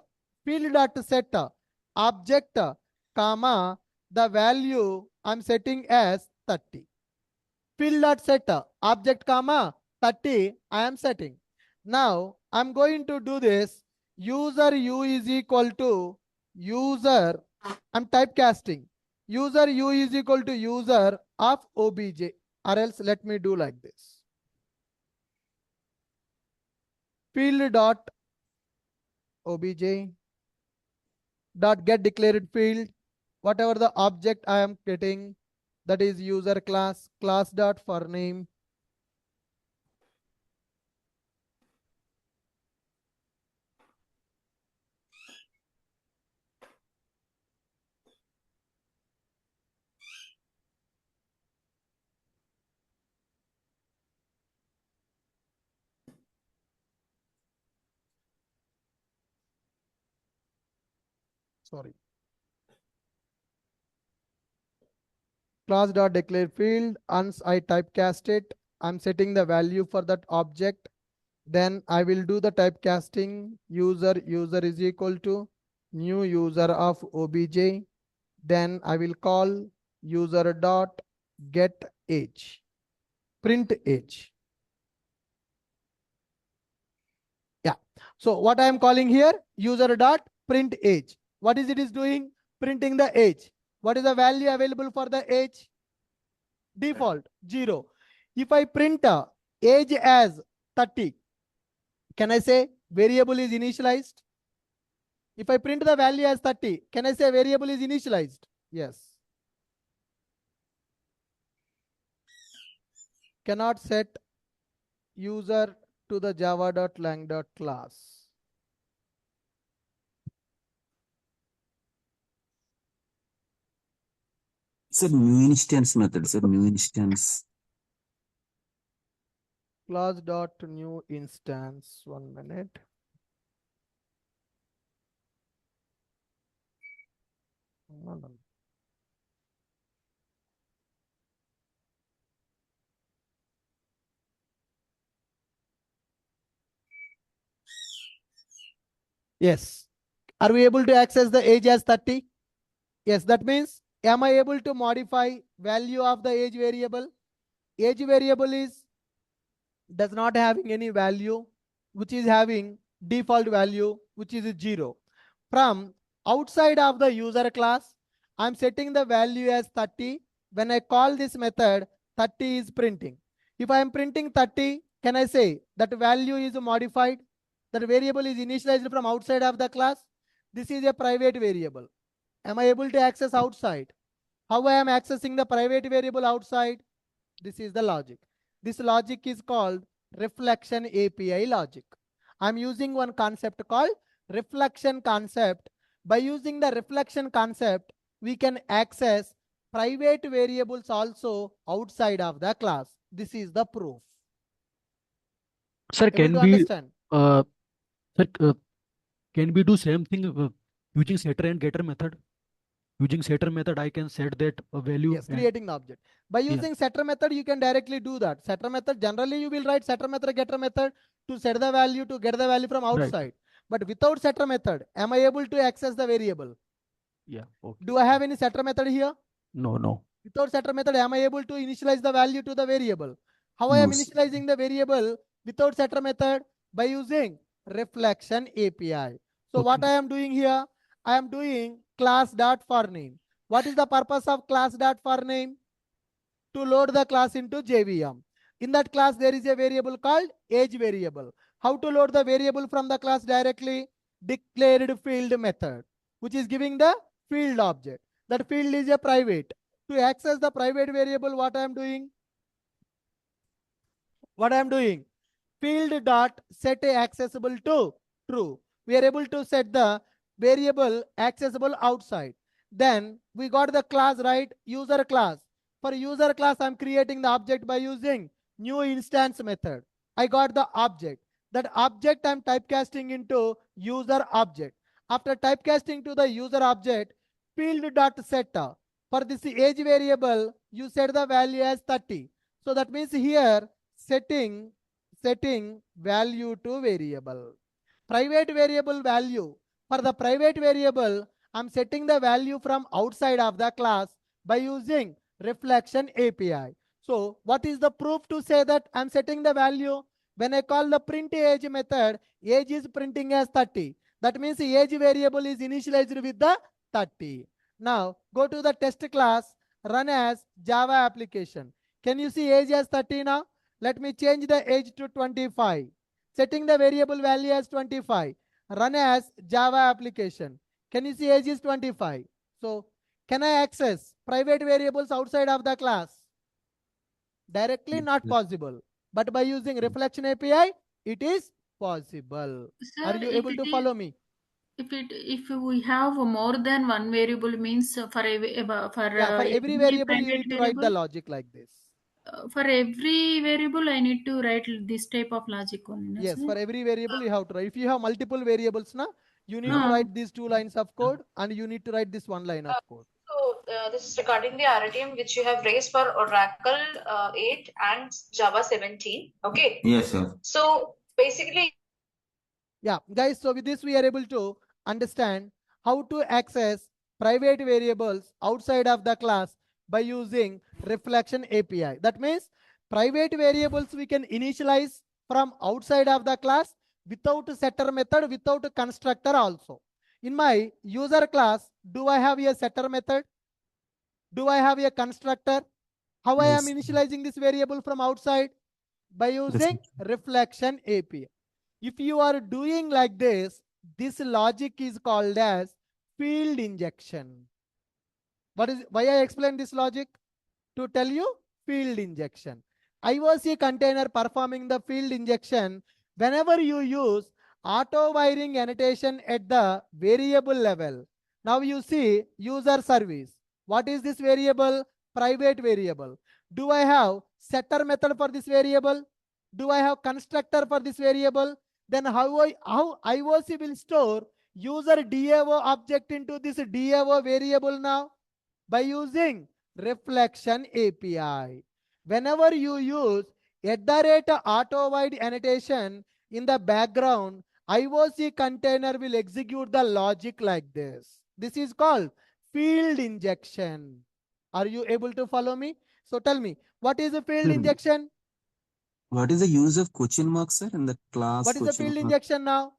object comma the value I'm setting as 30. Field dot set object comma 30 I am setting. Now I'm going to do this. User u is equal to user. I'm typecasting. User u is equal to user of obj, or else let me do like this. Field dot obj dot get declared field, whatever the object I am getting, that is user class, class dot forName. Sorry. Class dot declare field. Once I typecast it, I'm setting the value for that object. Then I will do the typecasting. User is equal to new user of obj. Then I will call user dot get age, print age. Yeah. So what I am calling here, user dot print age. What is it is doing? Printing the age. What is the value available for the age? Default 0. If I print age as 30, can I say variable is initialized? If I print the value as 30, can I say variable is initialized? Yes. Cannot set user to the java.lang.class. Sir, new instance method, sir, new instance. Class dot new instance. 1 minute. No. Yes. Are we able to access the age as 30? Yes, that means, am I able to modify value of the age variable? Age variable does not having any value, which is having default value, which is 0. From outside of the user class, I'm setting the value as 30. When I call this method, 30 is printing. If I am printing 30, can I say that value is modified? That variable is initialized from outside of the class. This is a private variable. Am I able to access outside? How I am accessing the private variable outside? This is the logic. This logic is called reflection API logic. I'm using one concept called reflection concept. By using the reflection concept, we can access private variables also outside of the class. This is the proof. Sir, Able can to we understand? sir, can we do same thing using setter and getter method? Using setter method, I can set that value. Yes, creating the object. By using setter method, you can directly do that. Setter method, generally you will write setter method, getter method to set the value, to get the value from outside. Right. But without setter method, am I able to access the variable? Yeah. Okay. Do I have any setter method here? No, no. Without setter method, am I able to initialize the value to the variable? How I No, am sir. initializing the variable without setter method? By using reflection API. So what Okay. I am doing here, I am doing class dot for name. What is the purpose of class dot for name? To load the class into JVM. In that class, there is a variable called age variable. How to load the variable from the class directly? Declared field method, which is giving the field object. That field is a private. To access the private variable, what I am doing? Field dot set accessible to true. We are able to set the variable accessible outside. Then we got the class, right? User class. For user class, I'm creating the object by using new instance method. I got the object. That object I'm typecasting into user object. After typecasting to the user object, field dot set. For this age variable, you set the value as 30. So that means here setting value to variable. Private variable value. For the private variable, I'm setting the value from outside of the class by using reflection API. So what is the proof to say that I'm setting the value? When I call the print age method, age is printing as 30. That means the age variable is initialized with the 30. Now go to the test class, run as Java application. Can you see age as 30 now? Let me change the age to 25. Setting the variable value as 25. Run as Java application. Can you see age is 25? So can I access private variables outside of the class? Directly Yes, not yes. possible. But by using reflection API, it is possible. Sir, Are you if able it to is, follow me? if we have more than one variable means for For every every variable, you private need to write the variable, logic like this. for every variable I need to write this type of logic only, no, Yes, sir? for every variable you have to write. If you have multiple variables, You need to write these 2 lines of code and you need to write this 1 line of code. So this is regarding the RTM which you have raised for Oracle 8 and Java 17. Okay. Yes, sir. So basically, Yeah, guys, so with this we are able to understand how to access private variables outside of the class by using reflection API. That means private variables we can initialize from outside of the class without setter method, without constructor also. In my user class, do I have a setter method? Do I have a constructor? How I am Yes. initializing this variable from outside? By using reflection API. If you are doing like this logic is called as field injection. Why I explain this logic? To tell you field injection. IOC container performing the field injection whenever you use auto wiring annotation at the variable level. Now you see user service. What is this variable? Private variable. Do I have setter method for this variable? Do I have constructor for this variable? Then how IOC will store user DAO object into this DAO variable now? By using reflection API. Whenever you use @auto-void annotation in the background, IOC container will execute the logic like this. This is called field injection. Are you able to follow me? So tell me, what is a field injection? What is the use of question mark, sir, in the class? What is the field injection now?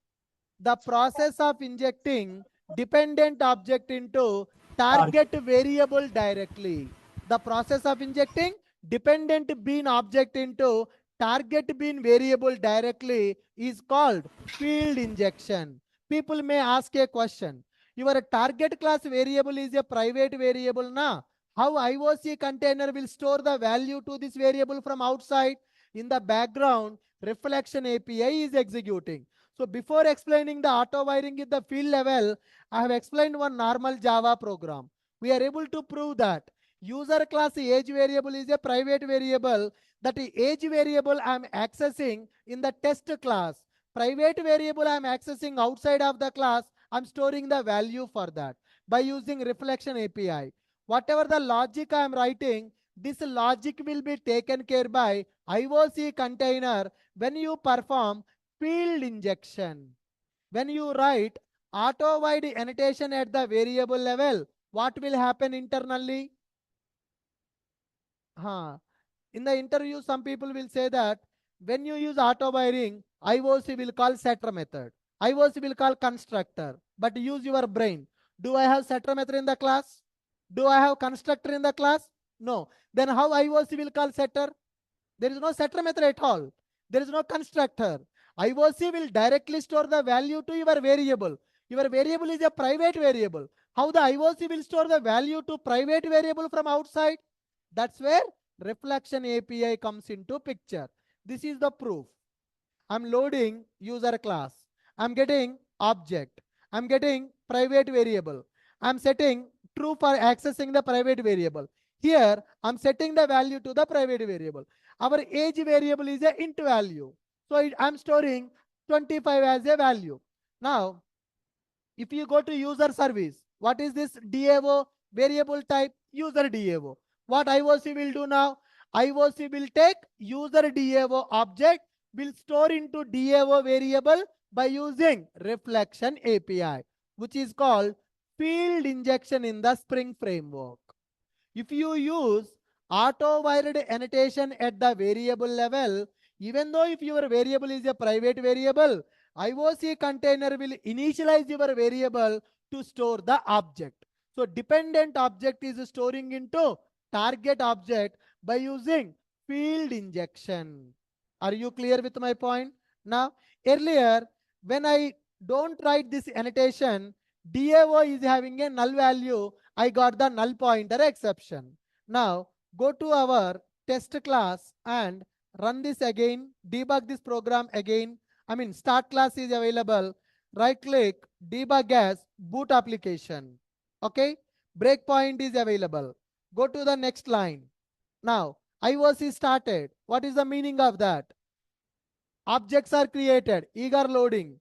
The process of injecting dependent object into target variable directly. The process of injecting dependent bean object into target bean variable directly is called field injection. People may ask a question. Your target class variable is a private variable now. How IOC container will store the value to this variable from outside? In the background, reflection API is executing. So before explaining the auto wiring at the field level, I have explained one normal Java program. We are able to prove that user class age variable is a private variable. That age variable I am accessing in the test class. Private variable I am accessing outside of the class. I am storing the value for that by using reflection API. Whatever the logic I am writing, this logic will be taken care by IOC container when you perform field injection. When you write auto-void annotation at the variable level, what will happen internally? In the interview, some people will say that when you use auto wiring, IOC will call setter method. IOC will call constructor. But use your brain. Do I have setter method in the class? Do I have constructor in the class? No. Then how IOC will call setter? There is no setter method at all. There is no constructor. IOC will directly store the value to your variable. Your variable is a private variable. How the IOC will store the value to private variable from outside? That's where reflection API comes into picture. This is the proof. I'm loading user class. I'm getting object. I'm getting private variable. I'm setting true for accessing the private variable. Here, I'm setting the value to the private variable. Our age variable is a int value. So I'm storing 25 as a value. Now, if you go to user service, what is this DAO variable type? User DAO. What IOC will do now? IOC will take user DAO object, will store into DAO variable by using reflection API, which is called field injection in the Spring framework. If you use auto-wired annotation at the variable level, even though if your variable is a private variable, IOC container will initialize your variable to store the object. So dependent object is storing into target object by using field injection. Are you clear with my point? Now, earlier, when I don't write this annotation, DAO is having a null value. I got the null pointer exception. Now, go to our test class and run this again, debug this program again. Start class is available. Right click, debug as boot application. Okay, breakpoint is available. Go to the next line. Now, IOC started. What is the meaning of that? Objects are created, eager loading.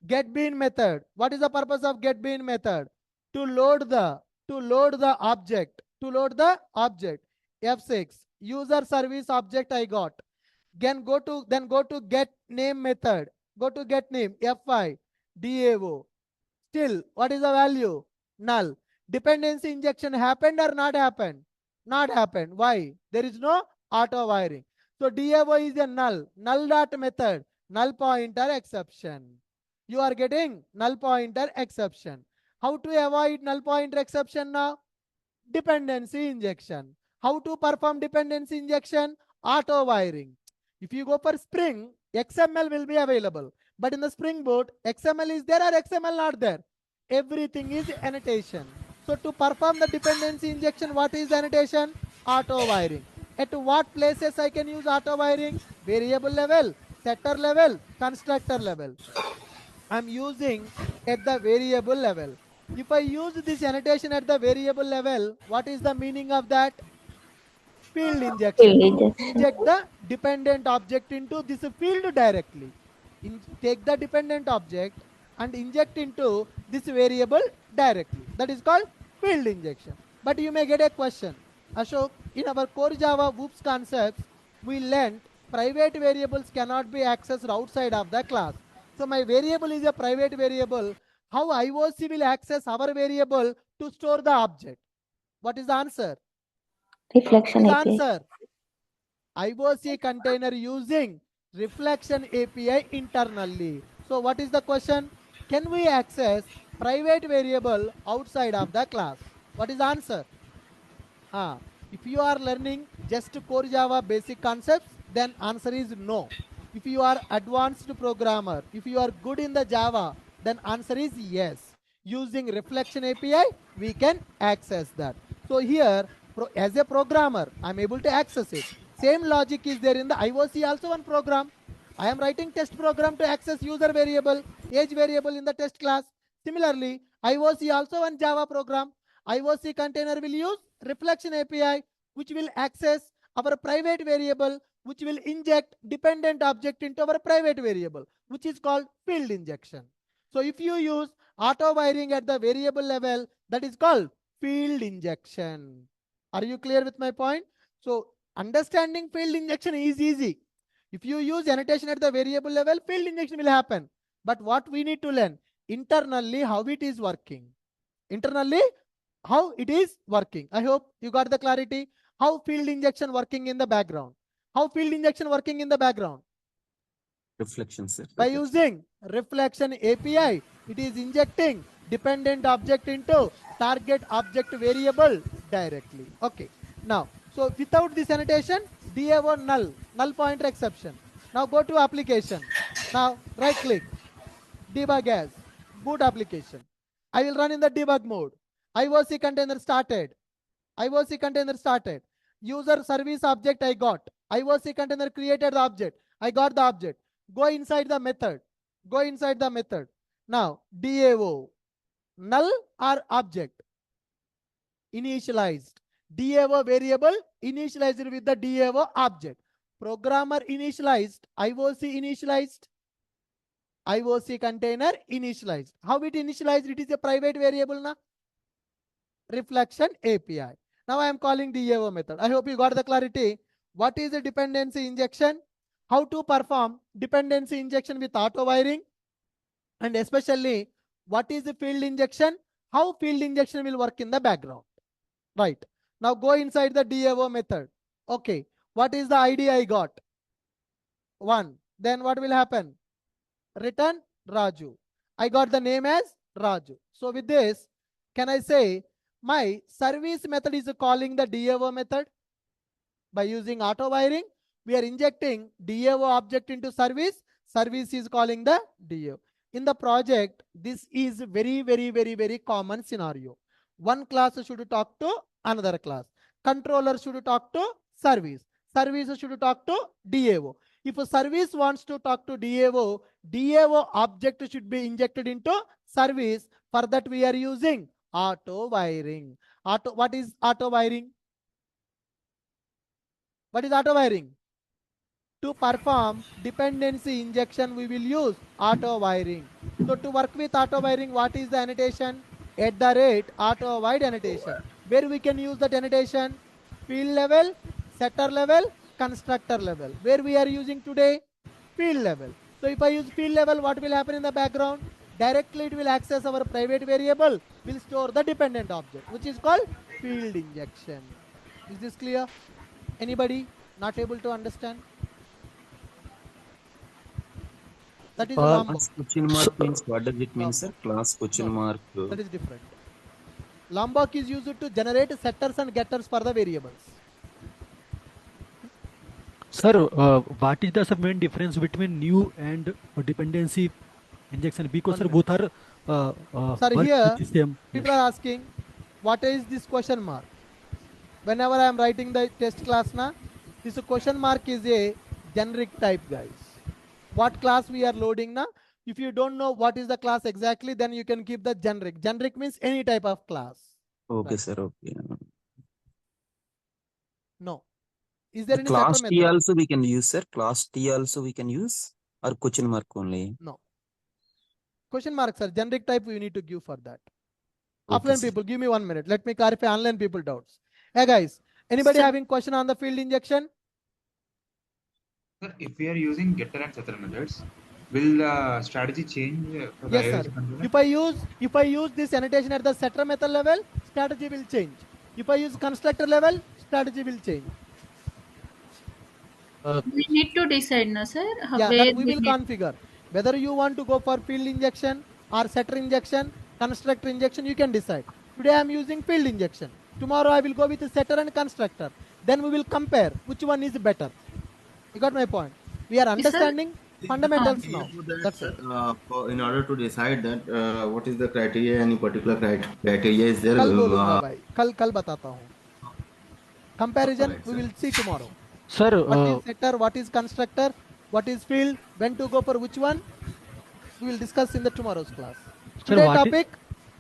getBean method. What is the purpose of getBean method? To load the object. F6 user service object I got. Then go to get name method. Go to get name F5 DAO. Still, what is the value? Null. Dependency injection happened or not happened? Not happened. Why? There is no auto wiring. So DAO is a null. Null dot method. Null pointer exception. You are getting null pointer exception. How to avoid null pointer exception now? Dependency injection. How to perform dependency injection? Auto wiring. If you go for Spring, XML will be available. But in the Spring Boot, XML is there or XML not there? Everything is annotation. So to perform the dependency injection, what is annotation? Auto wiring. At what places I can use auto wiring? Variable level, setter level, constructor level. I'm using at the variable level. If I use this annotation at the variable level, what is the meaning of that? Field injection. Inject the dependent object into this field directly. Take the dependent object and inject into this variable directly. That is called field injection. But you may get a question. Ashok, in our core Java whoops concepts, we learned private variables cannot be accessed outside of the class. So my variable is a private variable. How IOC will access our variable to store the object? What is the answer? Reflection What is the API. answer? IOC container using reflection API internally. So what is the question? Can we access private variable outside of the class? What is the answer? If you are learning just core Java basic concepts, then answer is no. If you are advanced programmer, if you are good in the Java, then answer is yes. Using reflection API, we can access that. So here, as a programmer, I'm able to access it. Same logic is there in the IOC also one program. I am writing test program to access user variable, age variable in the test class. Similarly, IOC also one Java program. IOC container will use reflection API, which will access our private variable, which will inject dependent object into our private variable, which is called field injection. So if you use auto wiring at the variable level, that is called field injection. Are you clear with my point? So understanding field injection is easy. If you use annotation at the variable level, field injection will happen. But what we need to learn internally, how it is working. Internally, how it is working. I hope you got the clarity. How field injection working in the background. How field injection working in the background? Reflection, sir. By using reflection API, it is injecting dependent object into target object variable directly. Okay. Now, so without this annotation, DAO null pointer exception. Now go to application. Now right click, debug as, boot application. I will run in the debug mode. IOC container started. IOC container started. User service object I got. IOC container created the object. I got the object. Go inside the method. Go inside the method. Now, DAO. Null or object? Initialized. DAO variable initialized with the DAO object. Programmer initialized. IOC initialized. IOC container initialized. How it initialized? It is a private variable now. Reflection API. Now I am calling DAO method. I hope you got the clarity. What is a dependency injection? How to perform dependency injection with auto wiring? And especially, what is the field injection? How field injection will work in the background? Right. Now go inside the DAO method. Okay. What is the ID I got? 1. Then what will happen? Return Raju. I got the name as Raju. So with this, can I say my service method is calling the DAO method? By using auto wiring, we are injecting DAO object into service. Service is calling the DAO. In the project, this is very common scenario. One class should talk to another class. Controller should talk to service. Service should talk to DAO. If a service wants to talk to DAO, DAO object should be injected into service. For that, we are using auto wiring. What is auto wiring? What is auto wiring? To perform dependency injection, we will use auto wiring. So to work with auto wiring, what is the annotation? @auto wide annotation. Where we can use that annotation? Field level, setter level, constructor level. Where we are using today? Field level. So if I use field level, what will happen in the background? Directly it will access our private variable, will store the dependent object, which is called field injection. Is this clear? Anybody not able to understand? That is a Uh, Lombok. Class question mark means what does it mean, sir? Lombok. Class question No, mark. that is different. Lombok is used to generate setters and getters for the variables. Sir, what is the main difference between new and dependency injection? Because sir, both are Sir, work here with the same. people are asking, what is this question mark? Whenever I am writing the test class na, this question mark is a generic type, guys. What class we are loading na? If you don't know what is the class exactly, then you can keep the generic. Generic means any type of class. Okay, Right. sir. Okay. No. Is there The any class setter T method? also we can use, sir. Class T also we can use, or question mark only. No. Question marks are generic type we need to give for that. Okay, Offline sir. people, give me 1 minute. Let me clarify online people doubts. Hey guys, anybody Sir. having question on the field injection? Sir, if we are using getter and setter methods, will the strategy change for the Yes, sir. IoT controller? If I use this annotation at the setter method level, strategy will change. If I use constructor level, strategy will change. We need to decide, no, sir? Yeah, Where that we will configure. Whether you want to go for field injection or setter injection, constructor injection, you can decide. Today I am using field injection. Tomorrow I will go with the setter and constructor. Then we will compare which one is better. You got my point? We are understanding fundamentals now. That's it. In order to decide that what is the criteria, any particular criteria is there. कल बोलूंगा भाई. कल बताता हूँ. Comparison we will see tomorrow. Sir, what is setter, what is constructor, what is field, when to go for which one, we will discuss in the tomorrow's class. Sir, Today topic,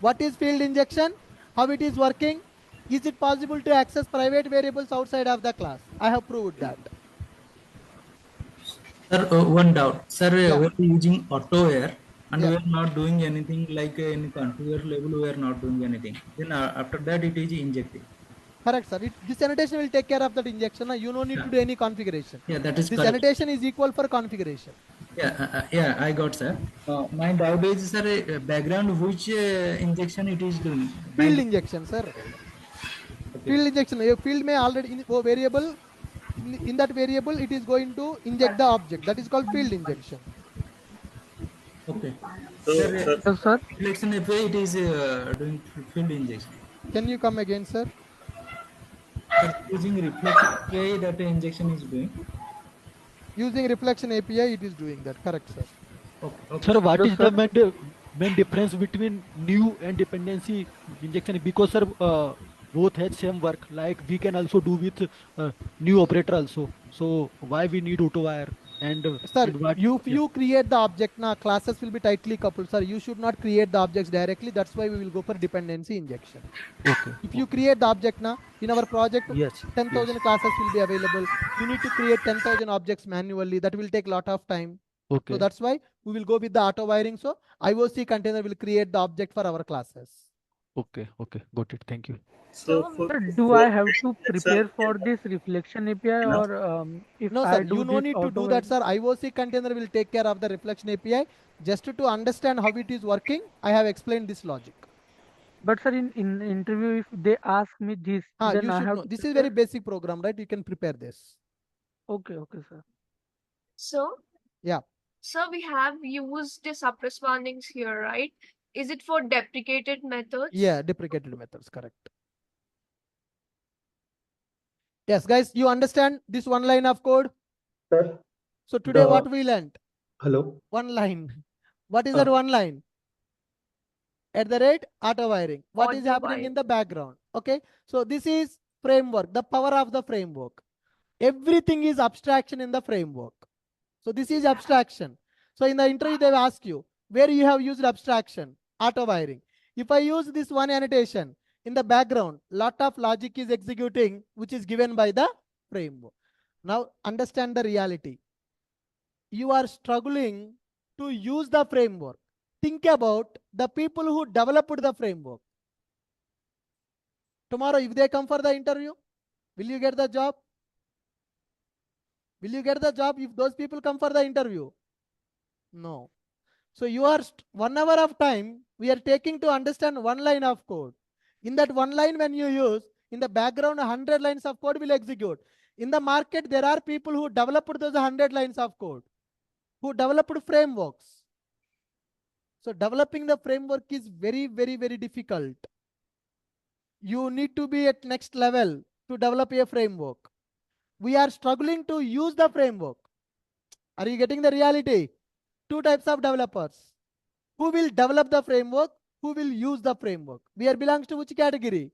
what is field injection, how it is working, is it possible to access private variables outside of the class? I have proved that. Sir, one doubt. Sir, Yeah. we are using AutoWare and Yeah. we are not doing anything like in configure level, we are not doing anything. Then after that, it is injecting. Correct, sir. This annotation will take care of that injection. You don't need to do any configuration. Yeah, that is this correct. annotation is equal for configuration. Yeah, I got, sir. My doubt is, sir, background which injection it is doing? Field injection, sir. Okay. Field injection. Field may already in variable. In that variable, it is going to inject the object. That is called field injection. Okay. So, Sir, reflection API, it is doing field injection. Can you come again, sir? Using reflection API, that injection is doing. Using reflection API, it is doing that. Correct, sir. Okay. Sir, what is the main difference between new and dependency injection? Because sir, both had same work. Like we can also do with new operator also. So why we need AutoWire? And sir, you create the object now, classes will be tightly coupled. Sir, you should not create the objects directly. That's why we will go for dependency injection. Okay. If you create the object now, in our project, yes, 10,000 classes will be available. You need to create 10,000 objects manually. That will take a lot of time. Okay. So that's why we will go with the auto wiring. So IOC container will create the object for our classes. Okay. Got it. Thank you. So, do I have to prepare for this reflection API or if no, I sir, do you no need to do that, sir. IOC container will take care of the reflection API. Just to understand how it is working, I have explained this logic. But sir, in interview, if they ask me this, then you I should have know. This is very basic program, right? You can prepare this. Okay, sir. So, yeah. So we have used the suppress warnings here, right? Is it for deprecated methods? Yeah, deprecated methods, correct. Yes, guys, you understand this one line of code? Sir. So today what we learned? Hello. One line. What is that one line? @auto wiring. What is happening in the background? Okay. So this is framework, the power of the framework. Everything is abstraction in the framework. So this is abstraction. So in the interview, they will ask you where you have used abstraction, auto wiring. If I use this one annotation, in the background, lot of logic is executing, which is given by the framework. Now understand the reality. you are struggling to use the framework. Think about the people who developed the framework. Tomorrow, if they come for the interview, will you get the job? Will you get the job if those people come for the interview? No. So you are 1 hour of time we are taking to understand one line of code. In that one line, when you use, in the background 100 lines of code will execute. In the market, there are people who developed those 100 lines of code, who developed frameworks. So developing the framework is very, very, very difficult. You need to be at next level to develop a framework. We are struggling to use the framework. Are you getting the reality? Two types of developers. Who will develop the framework? Who will use the framework? We are belongs to which category?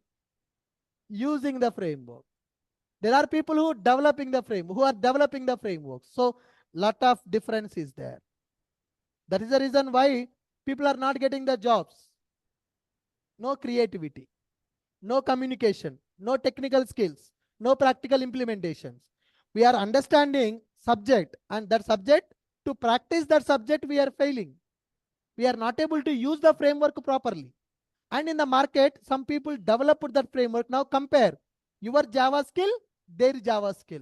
Using the framework. There are people who are developing the framework. So lot of difference is there. That is the reason why people are not getting the jobs. No creativity, no communication, no technical skills, no practical implementations. We are understanding subject, and that subject, to practice that subject, we are failing. We are not able to use the framework properly. And in the market, some people developed that framework. Now compare your Java skill, their Java skill.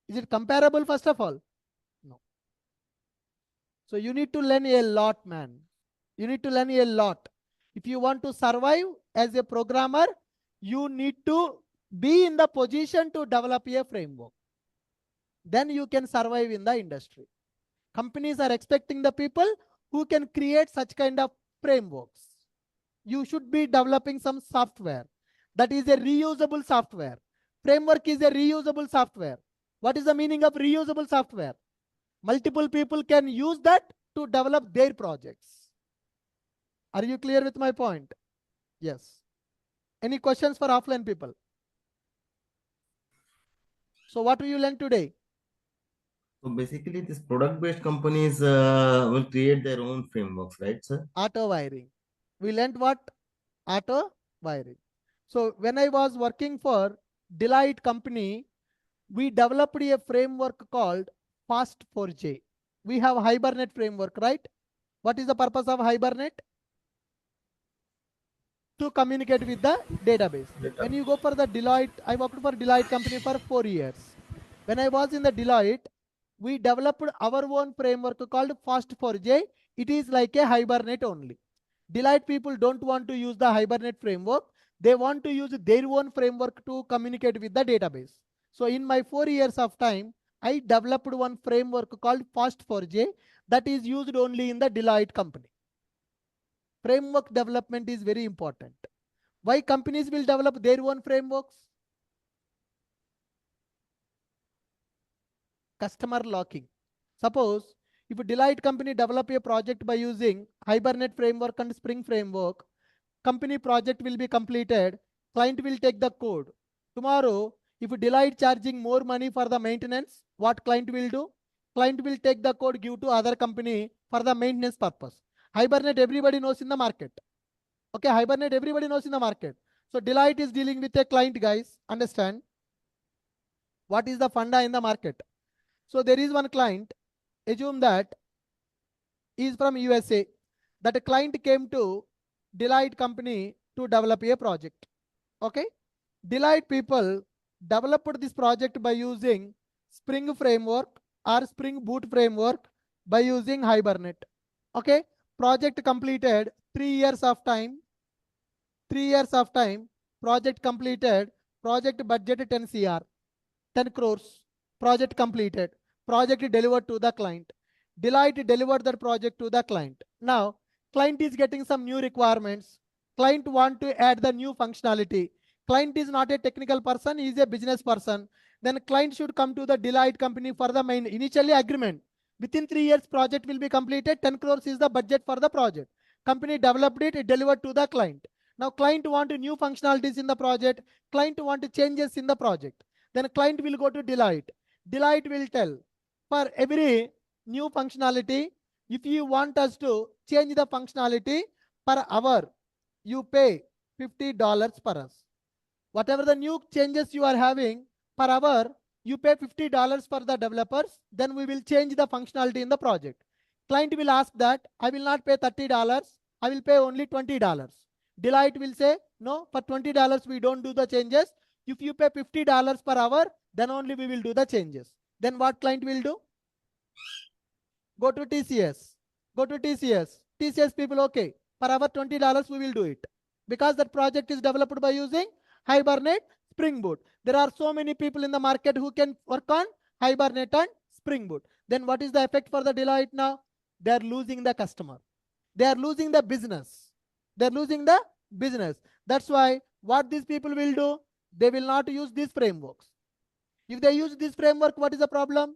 Is it comparable, first of all? No. So you need to learn a lot, man. You need to learn a lot. If you want to survive as a programmer, you need to be in the position to develop a framework. Then you can survive in the industry. Companies are expecting the people who can create such kind of frameworks. You should be developing some software that is a reusable software. Framework is a reusable software. What is the meaning of reusable software? Multiple people can use that to develop their projects. Are you clear with my point? Yes. Any questions for offline people? So what will you learn today? So basically, these product-based companies will create their own frameworks, right, sir? Auto wiring. We learned what? Auto wiring. So when I was working for Deloitte company, we developed a framework called Fast4J. We have Hibernate framework, right? What is the purpose of Hibernate? To communicate with the database. When you go for the Deloitte, I worked for Deloitte company for 4 years. When I was in the Deloitte, we developed our own framework called Fast4J. It is like a Hibernate only. Deloitte people don't want to use the Hibernate framework. They want to use their own framework to communicate with the database. So in my 4 years of time, I developed one framework called Fast4J that is used only in the Deloitte company. Framework development is very important. Why companies will develop their own frameworks? Customer locking. Suppose if a Deloitte company develop a project by using Hibernate framework and Spring framework, company project will be completed, client will take the code. Tomorrow, if Deloitte charging more money for the maintenance, what client will do? Client will take the code, give to other company for the maintenance purpose. Hibernate everybody knows in the market. Okay, Hibernate everybody knows in the market. So Deloitte is dealing with a client, guys. Understand what is the funda in the market. So there is one client, assume that is from USA. That a client came to Deloitte company to develop a project. Okay, Deloitte people developed this project by using Spring framework or Spring Boot framework by using Hibernate. Okay, project completed 3 years of time. 3 years of time, project completed, project budget 10 CR, 10 crores, project completed, project delivered to the client. Deloitte delivered that project to the client. Now, client is getting some new requirements. Client want to add the new functionality. Client is not a technical person, he is a business person. Then client should come to the Deloitte company for the main initially agreement. Within 3 years, project will be completed. 10 crores is the budget for the project. Company developed it delivered to the client. Now client want new functionalities in the project. Client want changes in the project. Then client will go to Deloitte. Deloitte will tell, for every new functionality, if you want us to change the functionality per hour, you pay $50 per us. Whatever the new changes you are having per hour, you pay $50 for the developers, then we will change the functionality in the project. Client will ask that, I will not pay $30, I will pay only $20. Deloitte will say, no, for $20 we don't do the changes. If you pay $50 per hour, then only we will do the changes. Then what client will do? Go to TCS. Go to TCS. TCS people, okay, per hour $20 we will do it. Because that project is developed by using Hibernate, Spring Boot. There are so many people in the market who can work on Hibernate and Spring Boot. Then what is the effect for the Deloitte now? They are losing the customer. They are losing the business. They are losing the business. That's why what these people will do, they will not use these frameworks. If they use this framework, what is the problem?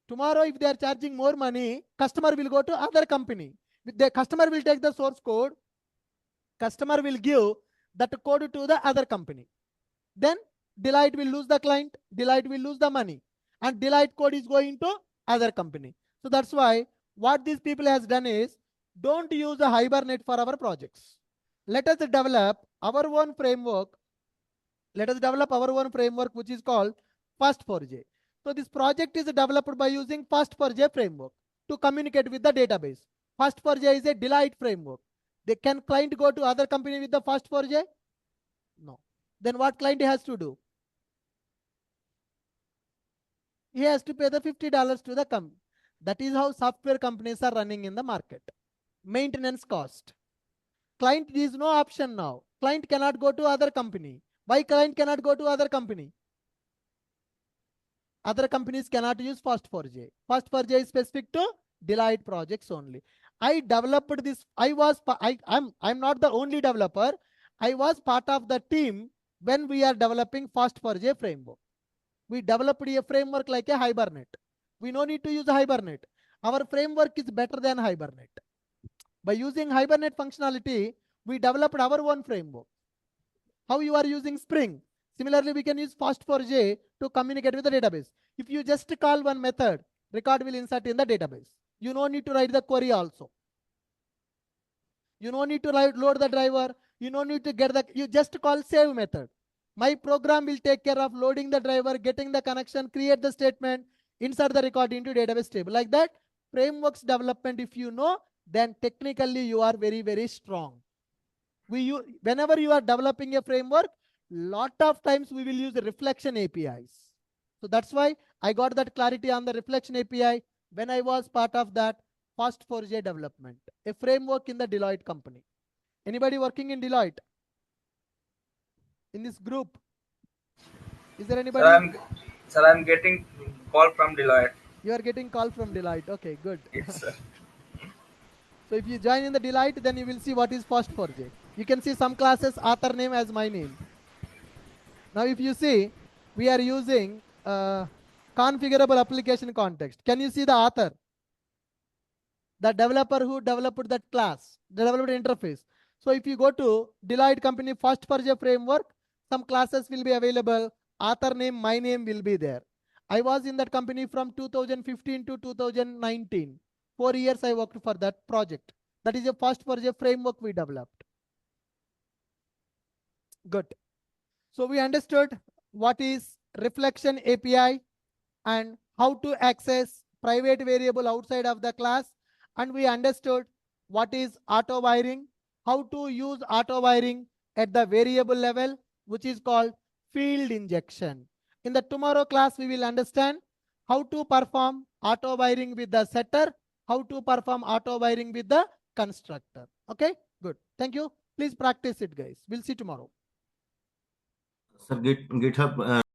Tomorrow, if they are charging more money, customer will go to other company. The customer will take the source code. Customer will give that code to the other company. Then Deloitte will lose the client. Deloitte will lose the money. And Deloitte code is going to other company. So that's why what these people has done is, don't use the Hibernate for our projects. Let us develop our own framework. Let us develop our own framework, which is called Fast4j. So this project is developed by using Fast4j framework to communicate with the database. Fast4j is a Deloitte framework. Can client go to other company with the Fast4j? No. Then what client has to do? He has to pay the $50 to the company. That is how software companies are running in the market. Maintenance cost. Client is no option now. Client cannot go to other company. Why client cannot go to other company? Other companies cannot use Fast4j. Fast4j is specific to Deloitte projects only. I developed this. I'm not the only developer. I was part of the team when we are developing Fast4j framework. We developed a framework like a Hibernate. We no need to use Hibernate. Our framework is better than Hibernate. By using Hibernate functionality, we developed our own framework. How you are using Spring? Similarly, we can use Fast4j to communicate with the database. If you just call one method, record will insert in the database. You no need to write the query also. You no need to load the driver. You no need to get the, you just call save method. My program will take care of loading the driver, getting the connection, create the statement, insert the record into database table. Like that, frameworks development, if you know, then technically you are very, very strong. Whenever you are developing a framework, lot of times we will use the reflection APIs. So that's why I got that clarity on the reflection API when I was part of that Fast4j development, a framework in the Deloitte company. Anybody working in Deloitte? In this group? Is there anybody? Sir, I'm getting call from Deloitte. You are getting call from Deloitte. Okay, good. Yes, sir. So if you join in the Deloitte, then you will see what is Fast4j. You can see some classes author name as my name. Now if you see, we are using configurable application context. Can you see the author? The developer who developed that class, developed interface. So if you go to Deloitte company Fast4j framework, some classes will be available. Author name, my name will be there. I was in that company from 2015 to 2019. 4 years I worked for that project. That is a Fast4j framework we developed. Good. So we understood what is reflection API and how to access private variable outside of the class. And we understood what is auto wiring, how to use auto wiring at the variable level, which is called field injection. In the tomorrow class, we will understand how to perform auto wiring with the setter, how to perform auto wiring with the constructor. Okay, good. Thank you. Please practice it, guys. We'll see tomorrow. Sir, GitHub